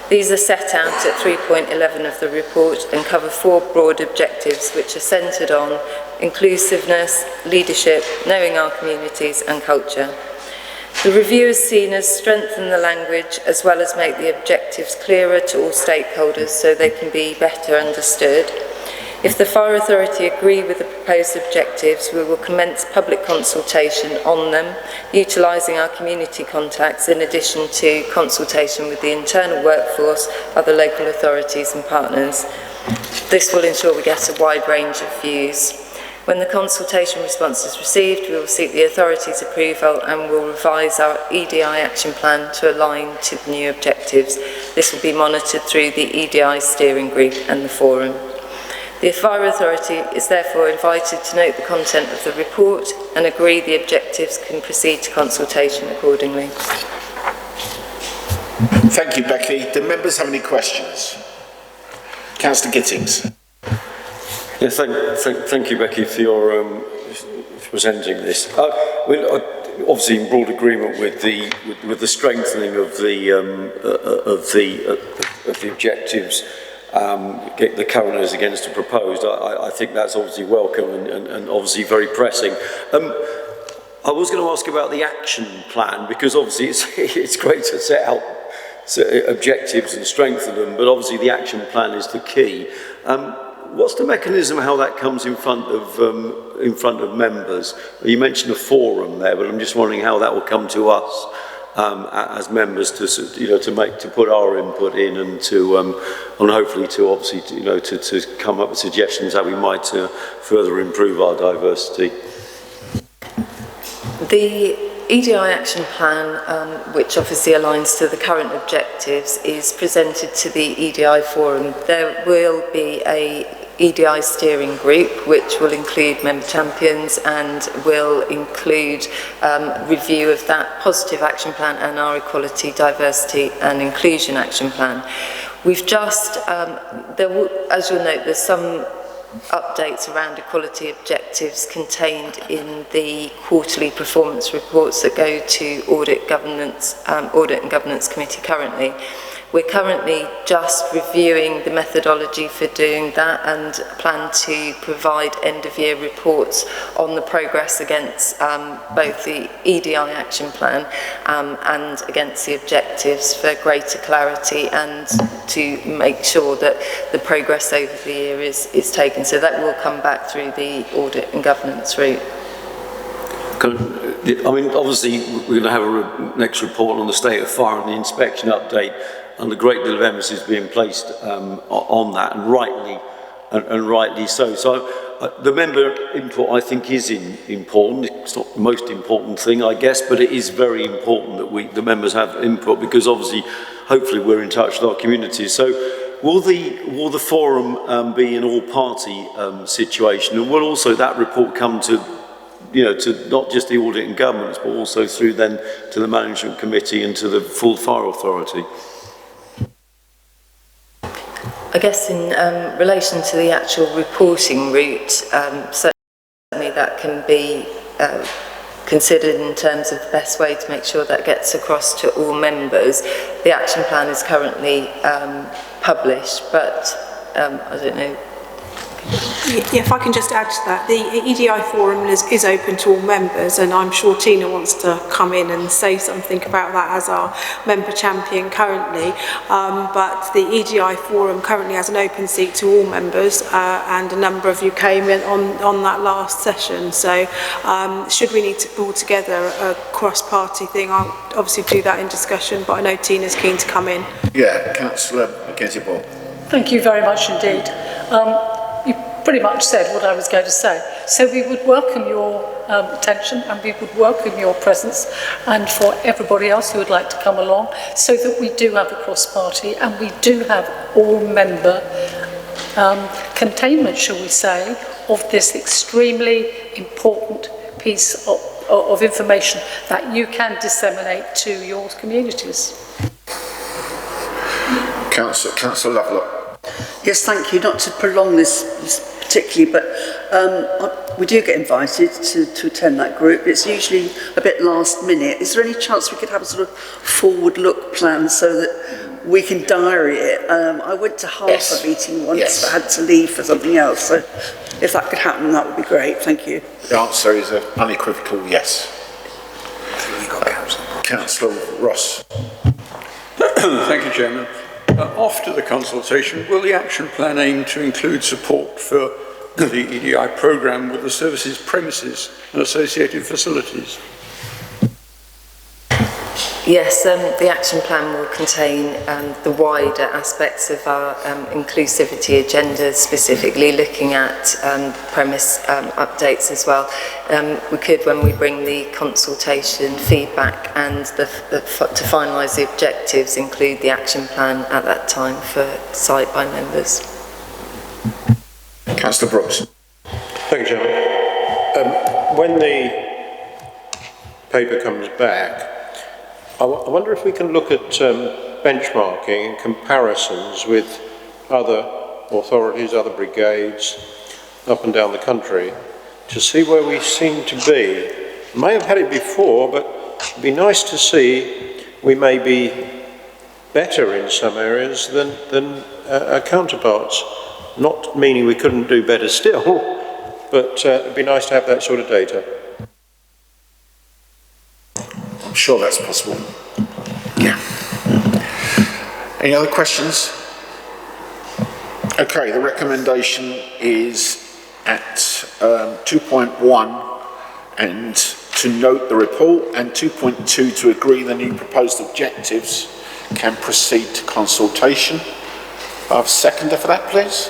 These are set out at 3.11 of the report and cover 4 broad objectives which are centred on inclusiveness, leadership, knowing our communities and culture. The review is seen as strengthen the language as well as make the objectives clearer to all stakeholders so they can be better understood. If the Fire Authority agree with the proposed objectives, we will commence public consultation on them, utilising our community contacts in addition to consultation with the internal workforce, other local authorities and partners. This will ensure we get a wide range of views. When the consultation response is received, we will seek the authority's approval and will revise our EDI action plan to align to the new objectives. This will be monitored through the EDI steering group and the forum. The Fire Authority is therefore invited to note the content of the report and agree the objectives can proceed to consultation accordingly. Thank you, Becky. Do members have any questions? Councillor Gittings. Yes, thank you, Becky, for your presenting this. Obviously, in broad agreement with the strengthening of the objectives. Get the covenants against the proposed. I think that's obviously welcome and obviously very pressing. I was going to ask about the action plan, because obviously it's great to set out objectives and strengthen them, but obviously the action plan is the key. What's the mechanism how that comes in front of members? You mentioned a forum there, but I'm just wondering how that will come to us. as members to put our input in and to and hopefully to obviously to come up with suggestions how we might further improve our diversity. The EDI action plan, which obviously aligns to the current objectives, is presented to the EDI forum. There will be a EDI steering group which will include member champions and will include review of that positive action plan and our equality, diversity and inclusion action plan. We've just, as you'll note, there's some updates around equality objectives contained in the quarterly performance reports that go to Audit and Governance Committee currently. We're currently just reviewing the methodology for doing that and plan to provide end-of-year reports on the progress against both the EDI action plan and against the objectives for greater clarity and to make sure that the progress over the year is taken. So that will come back through the audit and governance route. I mean, obviously, we're going to have a next report on the state of fire and the inspection update, and a great deal of emphasis being placed on that, and rightly so. So the member input, I think, is important. It's not the most important thing, I guess, but it is very important that the members have input, because obviously, hopefully, we're in touch with our communities. So will the forum be an all-party situation, and will also that report come to not just the audit and governance, but also through then to the management committee and to the full fire authority? I guess in relation to the actual reporting route, certainly that can be considered in terms of the best way to make sure that gets across to all members. The action plan is currently published, but I don't know. Yeah, if I can just add to that, the EDI forum is open to all members, and I'm sure Tina wants to come in and say something about that as our member champion currently. But the EDI forum currently has an open seat to all members, and a number of you came in on that last session. So should we need to pull together a cross-party thing, I'll obviously do that in discussion, but I know Tina's keen to come in. Yeah, Councillor Mackenzie-Ball. Thank you very much indeed. You pretty much said what I was going to say. So we would welcome your attention, and we would welcome your presence, and for everybody else who would like to come along, so that we do have a cross-party and we do have all-member containment, shall we say, of this extremely important piece of information that you can disseminate to your communities. Councillor Lovelock. Yes, thank you. Not to prolong this particularly, but we do get invited to attend that group. It's usually a bit last minute. Is there any chance we could have a sort of forward look plan so that we can diary it? I went to half a meeting once, but had to leave for something else. So if that could happen, that would be great. Thank you. The answer is an unequivocal yes. Councillor Ross. Thank you, Chairman. After the consultation, will the action plan aim to include support for the EDI programme with the services premises and associated facilities? Yes, the action plan will contain the wider aspects of our inclusivity agenda, specifically looking at premise updates as well. We could, when we bring the consultation feedback and to finalise the objectives, include the action plan at that time for sight by members. Councillor Brooks. Thank you, Chairman. When the paper comes back, I wonder if we can look at benchmarking and comparisons with other authorities, other brigades up and down the country to see where we seem to be. May have had it before, but it'd be nice to see we may be better in some areas than our counterparts. Not meaning we couldn't do better still, but it'd be nice to have that sort of data. I'm sure that's possible. Yeah. Any other questions? Okay, the recommendation is at 2.1 and to note the report, and 2.2 to agree the new proposed objectives can proceed to consultation. I have a seconder for that, please.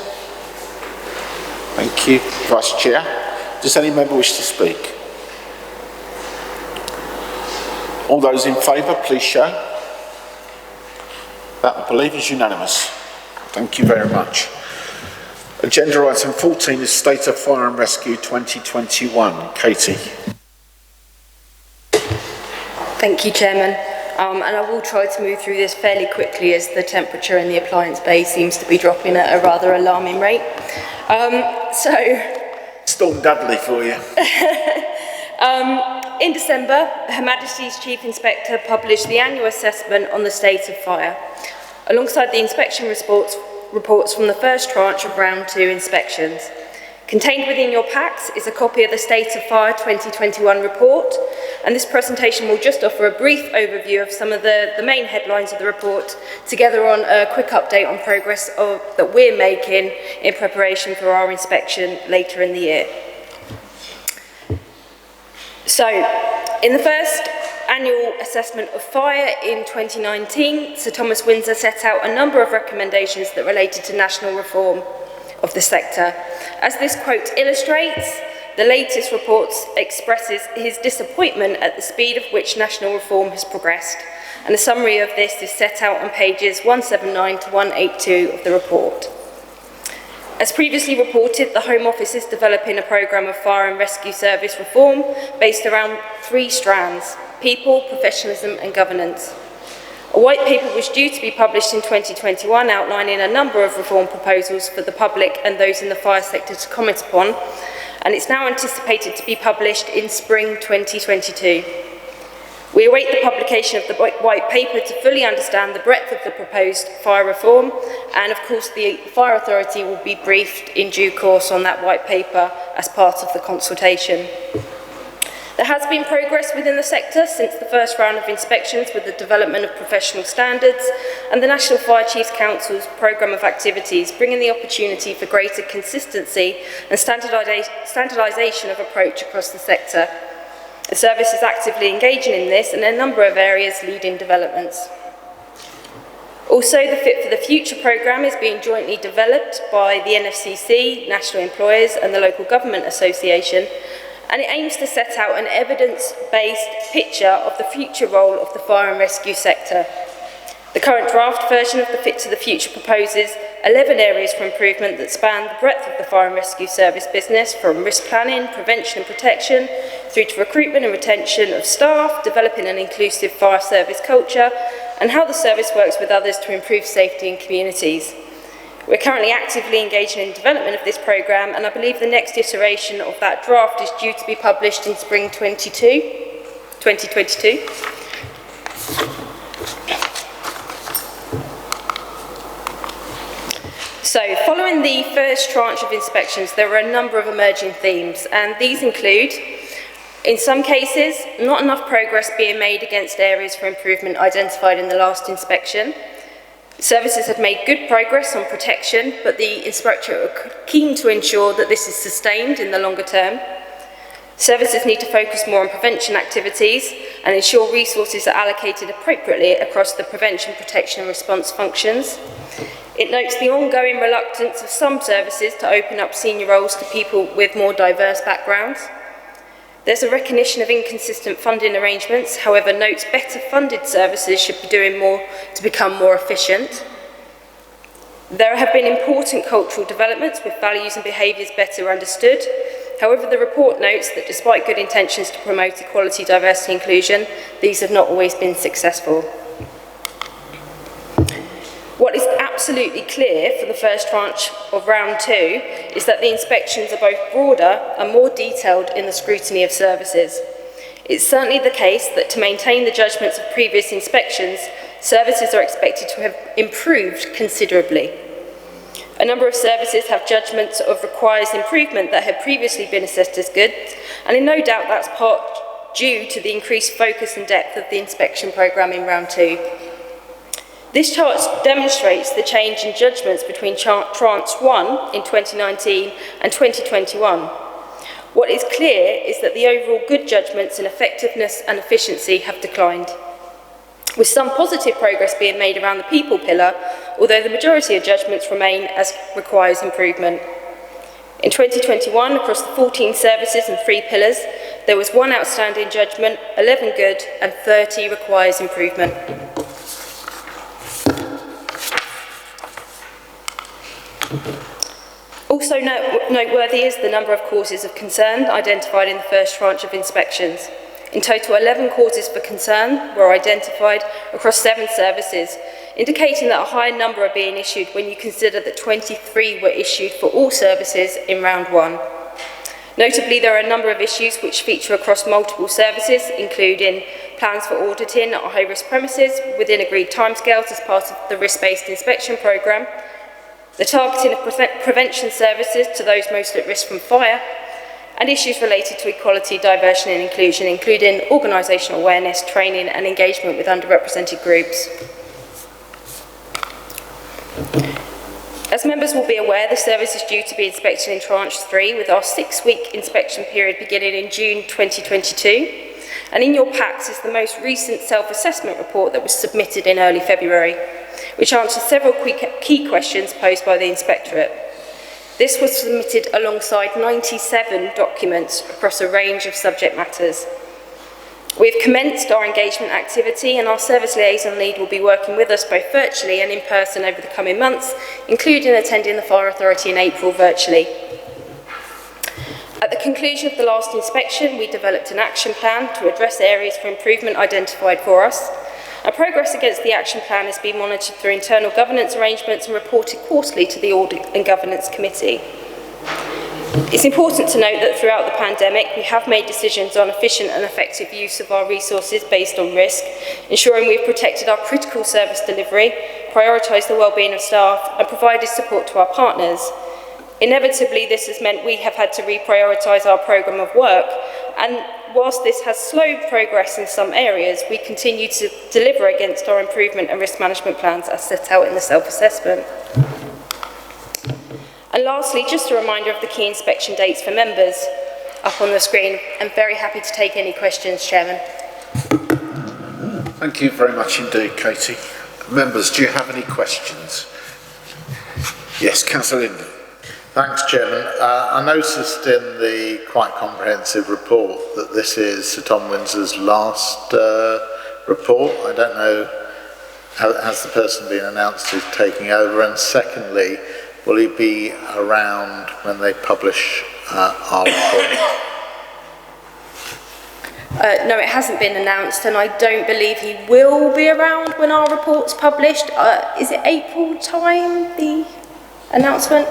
Thank you, Vice Chair. Does any member wish to speak? All those in favour, please show. That, I believe, is unanimous. Thank you very much. Agenda item 14 is State of Fire and Rescue 2021. Katie. Thank you, Chairman. And I will try to move through this fairly quickly as the temperature in the appliance bay seems to be dropping at a rather alarming rate. Storm Dudley for you. In December, Her Majesty's Chief Inspector published the annual assessment on the state of fire, alongside the inspection reports from the first tranche of round 2 inspections. Contained within your packs is a copy of the State of Fire 2021 report, and this presentation will just offer a brief overview of some of the main headlines of the report, together on a quick update on progress that we're making in preparation for our inspection later in the year. So, in the first annual assessment of fire in 2019, Sir Thomas Windsor set out a number of recommendations that related to national reform of the sector. As this quote illustrates, the latest report expresses his disappointment at the speed of which national reform has progressed, and a summary of this is set out on pages 179 to 182 of the report. As previously reported, the Home Office is developing a programme of fire and rescue service reform based around 3 strands: people, professionalism and governance. A white paper was due to be published in 2021 outlining a number of reform proposals for the public and those in the fire sector to comment upon, and it's now anticipated to be published in spring 2022. We await the publication of the white paper to fully understand the breadth of the proposed fire reform, and of course the Fire Authority will be briefed in due course on that white paper as part of the consultation. There has been progress within the sector since the first round of inspections with the development of professional standards and the National Fire Chiefs Council's programme of activities, bringing the opportunity for greater consistency and standardisation of approach across the sector. The service is actively engaging in this, and a number of areas leading developments. Also, the Fit for the Future programme is being jointly developed by the NFCC, National Employers and the Local Government Association, and it aims to set out an evidence-based picture of the future role of the fire and rescue sector. The current draft version of the Fit to the Future proposes 11 areas for improvement that span the breadth of the fire and rescue service business, from risk planning, prevention and protection, through to recruitment and retention of staff, developing an inclusive fire service culture, and how the service works with others to improve safety in communities. We're currently actively engaging in development of this programme, and I believe the next iteration of that draft is due to be published in spring 2022. So, following the first tranche of inspections, there were a number of emerging themes, and these include, in some cases, not enough progress being made against areas for improvement identified in the last inspection. Services have made good progress on protection, but the inspector are keen to ensure that this is sustained in the longer term. Services need to focus more on prevention activities and ensure resources are allocated appropriately across the prevention, protection and response functions. It notes the ongoing reluctance of some services to open up senior roles to people with more diverse backgrounds. There's a recognition of inconsistent funding arrangements, however notes better funded services should be doing more to become more efficient. There have been important cultural developments with values and behaviours better understood. However, the report notes that despite good intentions to promote equality, diversity and inclusion, these have not always been successful. What is absolutely clear for the first tranche of round 2 is that the inspections are both broader and more detailed in the scrutiny of services. It's certainly the case that to maintain the judgments of previous inspections, services are expected to have improved considerably. A number of services have judgments of requires improvement that had previously been assessed as good, and in no doubt that's part due to the increased focus and depth of the inspection programme in round 2. This chart demonstrates the change in judgments between tranche 1 in 2019 and 2021. What is clear is that the overall good judgments in effectiveness and efficiency have declined, with some positive progress being made around the people pillar, although the majority of judgments remain as requires improvement. In 2021, across the 14 services and 3 pillars, there was 1 outstanding judgment, 11 good, and 30 requires improvement. Also noteworthy is the number of causes of concern identified in the first tranche of inspections. In total, 11 causes for concern were identified across 7 services, indicating that a higher number are being issued when you consider that 23 were issued for all services in round 1. Notably, there are a number of issues which feature across multiple services, including plans for auditing at high-risk premises within agreed timescales as part of the risk-based inspection programme, the targeting of prevention services to those most at risk from fire, and issues related to equality, diversity and inclusion, including organisational awareness, training and engagement with underrepresented groups. As members will be aware, the service is due to be inspected in tranche 3, with our 6-week inspection period beginning in June 2022. And in your packs is the most recent self-assessment report that was submitted in early February, which answers several key questions posed by the Inspectorate. This was submitted alongside 97 documents across a range of subject matters. We've commenced our engagement activity, and our service liaison lead will be working with us both virtually and in person over the coming months, including attending the Fire Authority in April virtually. At the conclusion of the last inspection, we developed an action plan to address areas for improvement identified for us. And progress against the action plan is being monitored through internal governance arrangements and reported quarterly to the Audit and Governance Committee. It's important to note that throughout the pandemic, we have made decisions on efficient and effective use of our resources based on risk, ensuring we've protected our critical service delivery, prioritised the wellbeing of staff, and provided support to our partners. Inevitably, this has meant we have had to reprioritise our programme of work, and whilst this has slowed progress in some areas, we continue to deliver against our improvement and risk management plans as set out in the self-assessment. And lastly, just a reminder of the key inspection dates for members up on the screen. I'm very happy to take any questions, Chairman. Thank you very much indeed, Katie. Members, do you have any questions? Yes, Councillor Linden. Thanks, Chairman. I noticed in the quite comprehensive report that this is Sir Tom Windsor's last report. I don't know, has the person been announced who's taking over? And secondly, will he be around when they publish our report? No, it hasn't been announced, and I don't believe he will be around when our report's published. Is it April time, the announcement?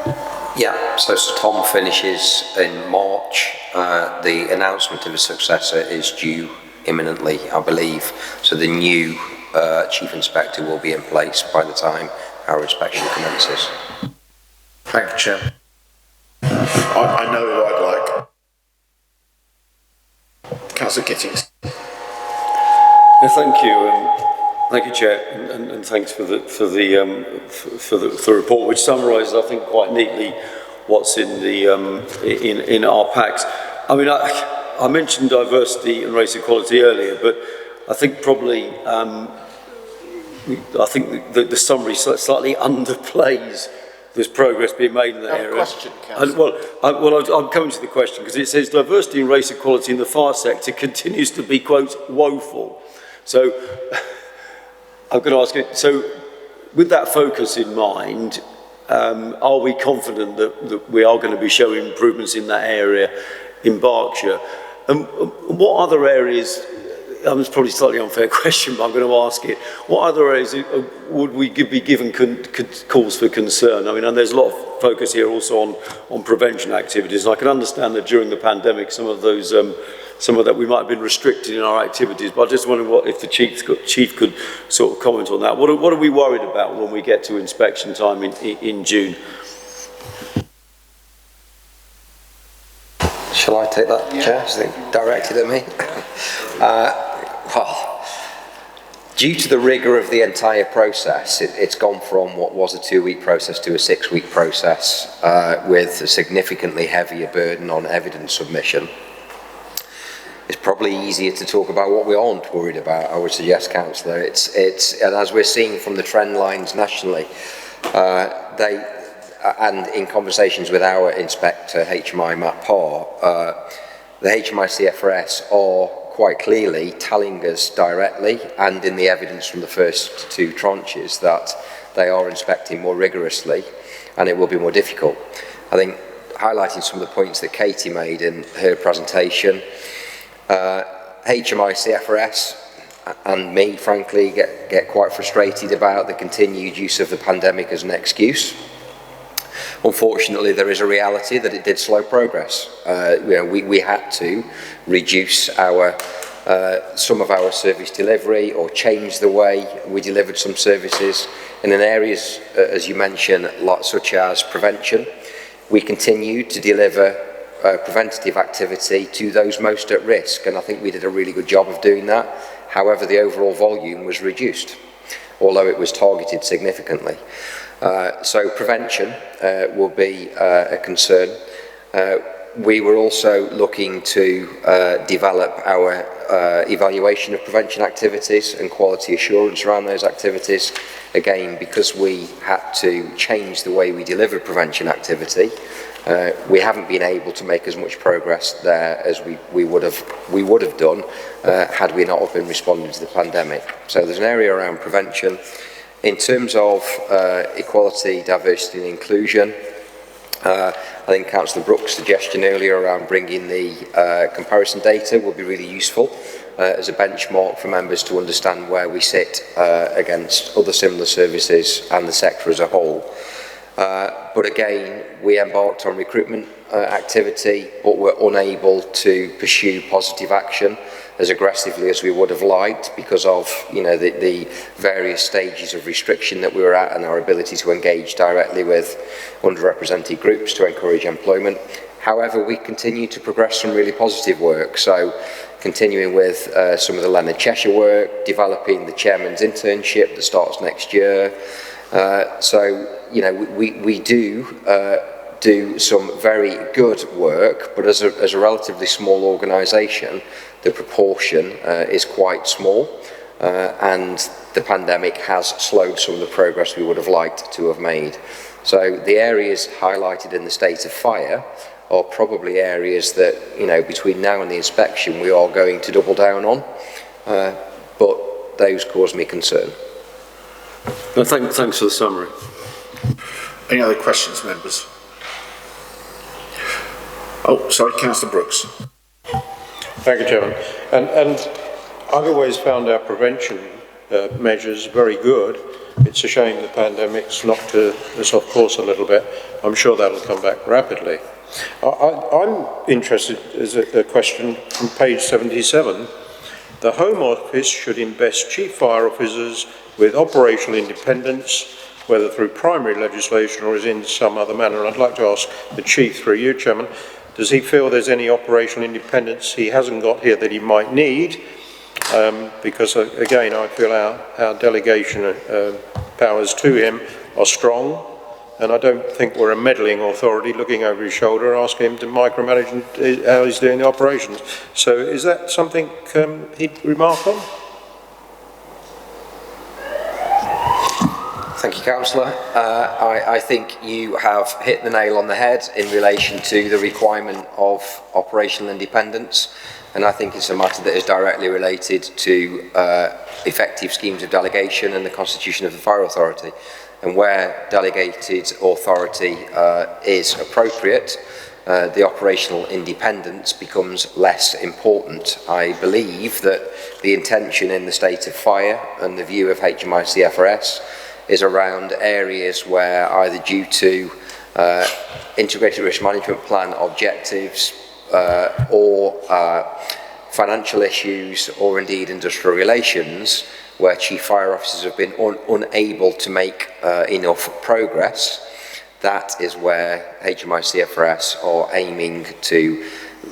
Yeah, so Sir Tom finishes in March. The announcement of his successor is due imminently, I believe. So the new Chief Inspector will be in place by the time our inspection commences. Thank you, Chairman. I know who I'd like. Councillor Gittings. Thank you. Thank you, Chair, and thanks for the report, which summarises, I think, quite neatly what's in the in our packs. I mean, I mentioned diversity and race equality earlier, but I think probably the summary slightly underplays there's progress being made in that area. Question, I'm coming to the question because it says diversity and race equality in the fire sector continues to be, quote, woeful. So I'm going to ask you, so with that focus in mind, are we confident that we are going to be showing improvements in that area in Berkshire? And what other areas, it's probably a slightly unfair question, but I'm going to ask it, what other areas would we be given cause for concern? I mean, and there's a lot of focus here also on prevention activities. And I can understand that during the pandemic, some of that we might have been restricted in our activities, but I just wonder if the Chief could sort of comment on that. What are we worried about when we get to inspection time in June? Shall I take that, Chair? I think directed at me. Well, Due to the rigour of the entire process, it's gone from what was a 2-week process to a 6-week process with a significantly heavier burden on evidence submission. It's probably easier to talk about what we aren't worried about, I would suggest, Councillor. And as we're seeing from the trend lines nationally, and in conversations with our inspector, HMI Matt Parr, the HMI CFRS are quite clearly telling us directly, and in the evidence from the first 2 tranches, that they are inspecting more rigorously and it will be more difficult. I think highlighting some of the points that Katie made in her presentation, HMI CFRS and me, frankly, get quite frustrated about the continued use of the pandemic as an excuse. Unfortunately, there is a reality that it did slow progress. We had to reduce some of our service delivery or change the way we delivered some services in areas, as you mentioned, such as prevention. We continue to deliver preventative activity to those most at risk, and I think we did a really good job of doing that. However, the overall volume was reduced, although it was targeted significantly. So prevention will be a concern. We were also looking to develop our evaluation of prevention activities and quality assurance around those activities. Again, because we had to change the way we delivered prevention activity, we haven't been able to make as much progress there as we would have done had we not have been responding to the pandemic. So there's an area around prevention. In terms of equality, diversity and inclusion, I think Councillor Brooks' suggestion earlier around bringing the comparison data will be really useful as a benchmark for members to understand where we sit against other similar services and the sector as a whole. But again, we embarked on recruitment activity, but were unable to pursue positive action as aggressively as we would have liked because of the various stages of restriction that we were at and our ability to engage directly with underrepresented groups to encourage employment. However, we continue to progress some really positive work. So continuing with some of the Leonard Cheshire work, developing the chairman's internship that starts next year. We do some very good work, but as a relatively small organisation, the proportion is quite small, and the pandemic has slowed some of the progress we would have liked to have made. So the areas highlighted in the state of fire are probably areas that, between now and the inspection, we are going to double down on, but those cause me concern. No, thanks for the summary. Any other questions, members? Oh, sorry, Councillor Brooks. Thank you, Chairman. And I've always found our prevention measures very good. It's a shame the pandemic's knocked us off course a little bit. I'm sure that'll come back rapidly. I'm interested as a question from page 77. The Home Office should invest chief fire officers with operational independence, whether through primary legislation or as in some other manner. And I'd like to ask the Chief, through you, Chairman, does he feel there's any operational independence he hasn't got here that he might need? Because, again, I feel our delegation powers to him are strong, and I don't think we're a meddling authority looking over his shoulder asking him to micromanage how he's doing the operations. So is that something he'd remark on? Thank you, Councillor. I think you have hit the nail on the head in relation to the requirement of operational independence, and I think it's a matter that is directly related to effective schemes of delegation and the constitution of the Fire Authority. And where delegated authority is appropriate, the operational independence becomes less important. I believe that the intention in the state of fire and the view of HMI CFRS is around areas where, either due to integrated risk management plan objectives or financial issues or indeed industrial relations, where chief fire officers have been unable to make enough progress, that is where HMI CFRS are aiming to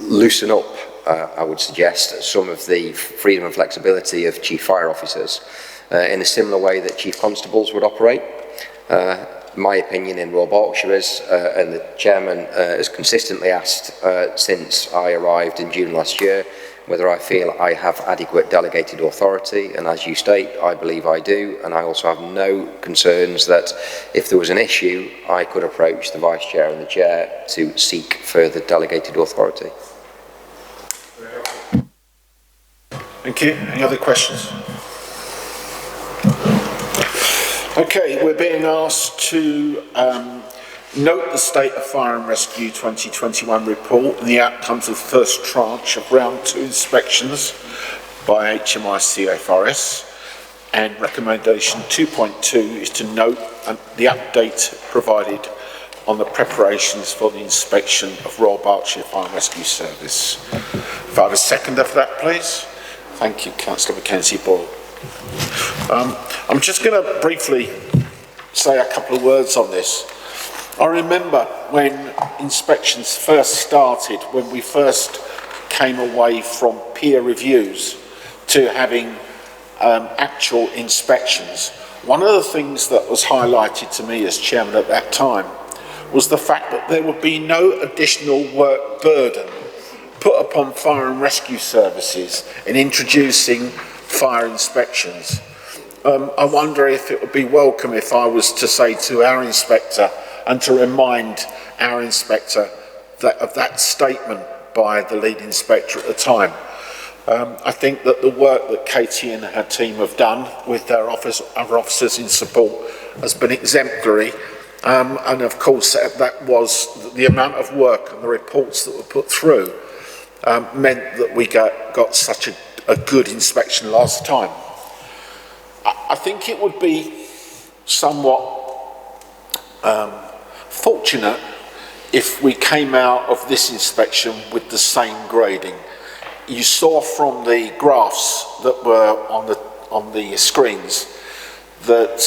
loosen up I would suggest, some of the freedom and flexibility of chief fire officers in a similar way that chief constables would operate. My opinion in Royal Berkshire is, and the chairman has consistently asked since I arrived in June last year, whether I feel I have adequate delegated authority, and as you state, I believe I do, and I also have no concerns that if there was an issue, I could approach the Vice Chair and the Chair to seek further delegated authority. Thank you. Any other questions? Okay, we're being asked to note the State of Fire and Rescue 2021 report and the outcomes of the first tranche of round 2 inspections by HMI CFRS, and recommendation 2.2 is to note the update provided on the preparations for the inspection of Royal Berkshire Fire and Rescue Service. If I have a seconder for that, please. Thank you, Councillor Mackenzie Boyle. I'm just going to briefly say a couple of words on this. I remember when inspections first started, when we first came away from peer reviews to having actual inspections. One of the things that was highlighted to me as chairman at that time was the fact that there would be no additional work burden put upon fire and rescue services in introducing fire inspections. I wonder if it would be welcome if I was to say to our inspector and to remind our inspector of that statement by the lead inspector at the time. I think that the work that Katie and her team have done with their other officers in support has been exemplary, and of course that was the amount of work and the reports that were put through meant that we got such a good inspection last time. I think it would be somewhat fortunate if we came out of this inspection with the same grading. You saw from the graphs that were on the screens that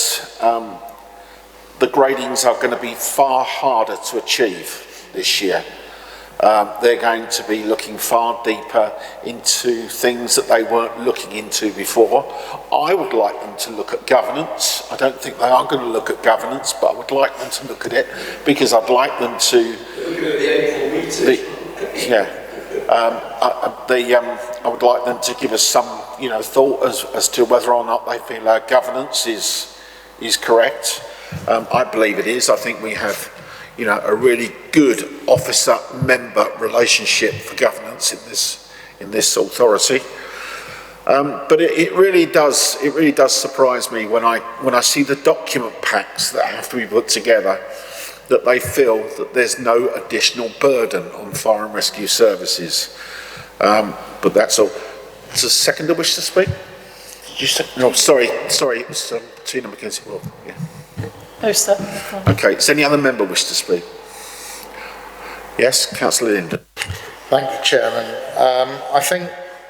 the gradings are going to be far harder to achieve this year. They're going to be looking far deeper into things that they weren't looking into before. I would like them to look at governance. I don't think they are going to look at governance, but I would like them to look at it because I'd like them to... I would like them to give us some, thought as to whether or not they feel our governance is correct. I believe it is. I think we have, a really good officer-member relationship for governance in this authority. But it really does surprise me when I see the document packs that have to be put together, that they feel that there's no additional burden on fire and rescue services. But that's all. Does a seconder wish to speak? Did you say? No, sorry, it was Tina Mackenzie. Well, yeah. No, sir. Okay, does any other member wish to speak? Yes, Councillor Linden. Thank you, Chairman. I think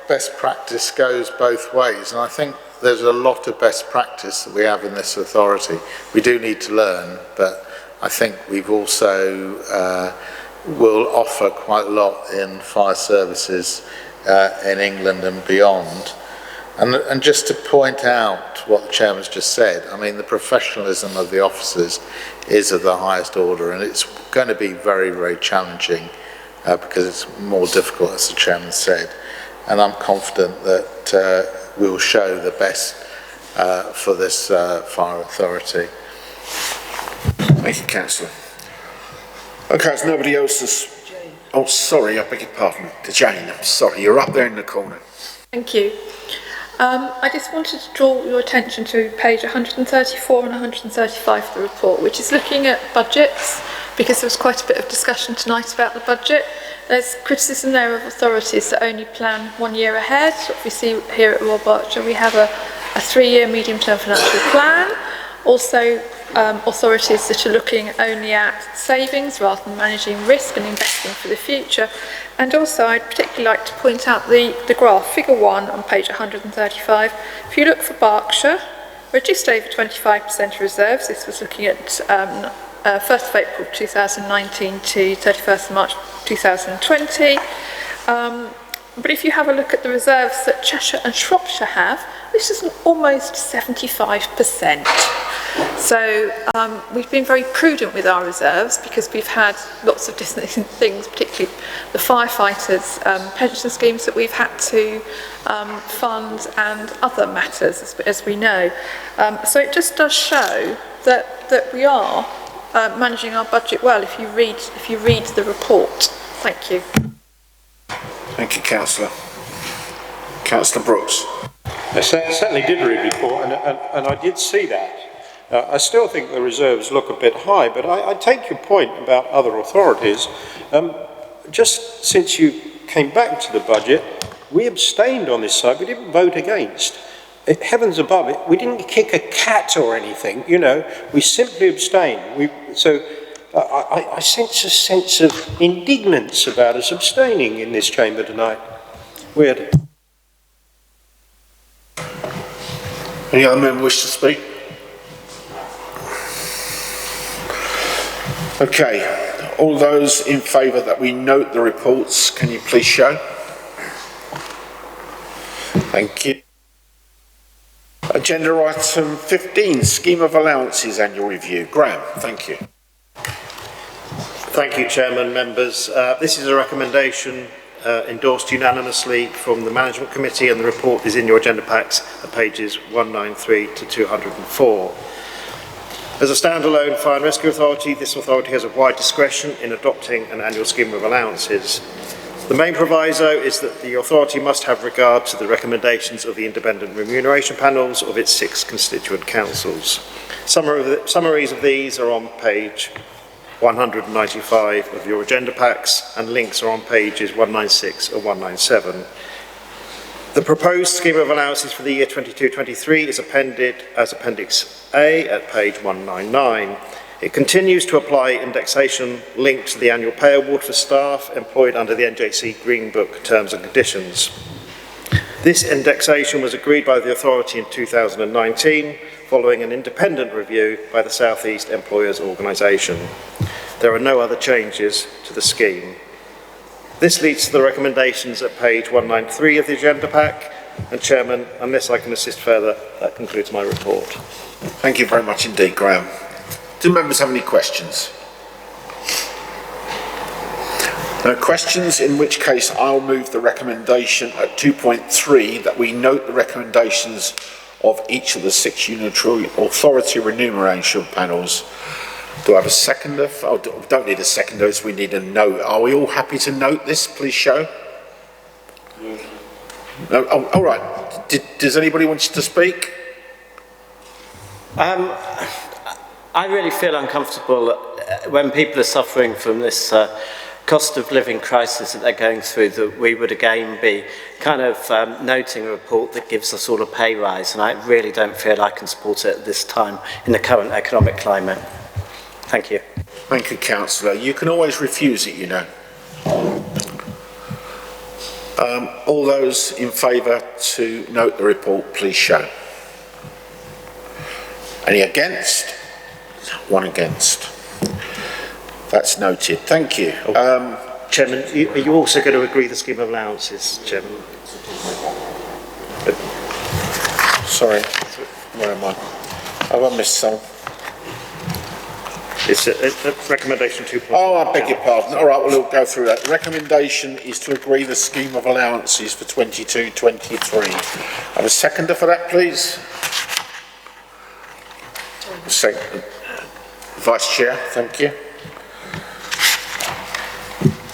best practice goes both ways, and I think there's a lot of best practice that we have in this authority. We do need to learn, but I think we've also will offer quite a lot in fire services in England and beyond. And just to point out what the Chairman's just said, I mean, the professionalism of the officers is of the highest order, and it's going to be very, very challenging because it's more difficult, as the Chairman said. And I'm confident that we will show the best for this fire authority. Thank you, Councillor. Okay, as nobody else has... Jane. Oh, sorry, I beg your pardon. Jane, I'm sorry, you're up there in the corner. Thank you. I just wanted to draw your attention to page 134 and 135 of the report, which is looking at budgets, because there was quite a bit of discussion tonight about the budget. There's criticism there of authorities that only plan 1 year ahead. Obviously, here at Royal Berkshire, we have a 3-year medium-term financial plan. Also, authorities that are looking only at savings rather than managing risk and investing for the future. And also, I'd particularly like to point out the graph, figure 1 on page 135. If you look for Berkshire, we're just over 25% of reserves. This was looking at 1st of April 2019 to 31st of March 2020. But if you have a look at the reserves that Cheshire and Shropshire have, this is almost 75%. So we've been very prudent with our reserves because we've had lots of different things, particularly the firefighters' pension schemes that we've had to fund and other matters, as we know. So it just does show that we are managing our budget well if you read the report. Thank you. Thank you, Councillor. Councillor Brooks. I certainly did read the report, and I did see that. I still think the reserves look a bit high, but I take your point about other authorities. Just since you came back to the budget, we abstained on this side. We didn't vote against. Heavens above it, we didn't kick a cat or anything, you know. We simply abstained. I sense a sense of indignance about us abstaining in this chamber tonight. Weird. Any other member wish to speak? Okay, all those in favour that we note the reports, can you please show? Thank you. Agenda item 15, Scheme of Allowances Annual Review. Graham, thank you. Thank you, Chairman, members. This is a recommendation endorsed unanimously from the Management Committee, and the report is in your agenda packs at pages 193 to 204. As a standalone fire and rescue authority, this authority has a wide discretion in adopting an annual scheme of allowances. The main proviso is that the authority must have regard to the recommendations of the independent remuneration panels of its 6 constituent councils. Summaries of these are on page 195 of your agenda packs, and links are on pages 196 and 197. The proposed scheme of allowances for the year 22-23 is appended as Appendix A at page 199. It continues to apply indexation linked to the annual pay award for staff employed under the NJC Green Book Terms and Conditions. This indexation was agreed by the authority in 2019 following an independent review by the South East Employers Organisation. There are no other changes to the scheme. This leads to the recommendations at page 193 of the agenda pack, and Chairman, unless I can assist further, that concludes my report. Thank you very much indeed, Graham. Do members have any questions? No questions, in which case I'll move the recommendation at 2.3 that we note the recommendations of each of the 6 unitary authority remuneration panels. Do I have a seconder? Oh, don't need a seconder, as we need a note. Are we all happy to note this? Please show. No? Oh, all right. Does anybody want to speak? I really feel uncomfortable when people are suffering from this cost of living crisis that they're going through, that we would again be kind of noting a report that gives us all a pay rise, and I really don't feel I can support it at this time in the current economic climate. Thank you. Thank you, Councillor. You can always refuse it, you know. All those in favour to note the report, please show. Any against? 1 against. That's noted. Thank you. Chairman, are you also going to agree the scheme of allowances, Chairman? Sorry, where am I? Have I missed some? It's a recommendation 2.3. Oh, I beg your pardon. All right, well, we'll go through that. The recommendation is to agree the scheme of allowances for 22-23. Have a seconder for that, please? Second. Vice Chair, thank you.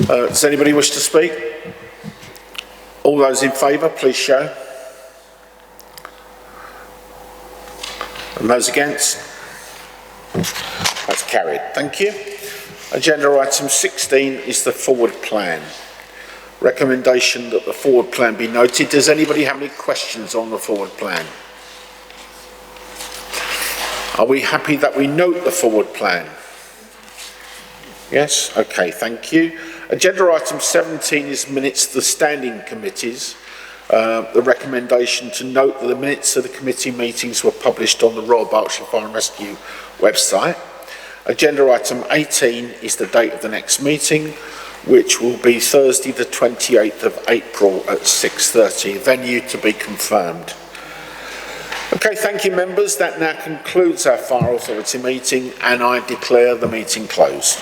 Does anybody wish to speak? All those in favour, please show. And those against? That's carried. Thank you. Agenda item 16 is the forward plan. Recommendation that the forward plan be noted. Does anybody have any questions on the forward plan? Are we happy that we note the forward plan? Yes? Okay, thank you. Agenda item 17 is minutes of the standing committees. The recommendation to note that the minutes of the committee meetings were published on the Royal Berkshire Fire and Rescue website. Agenda item 18 is the date of the next meeting. which will be Thursday the 28th of April at 6:30. Venue to be confirmed. Okay, thank you members. That now concludes our Fire Authority meeting and I declare the meeting closed.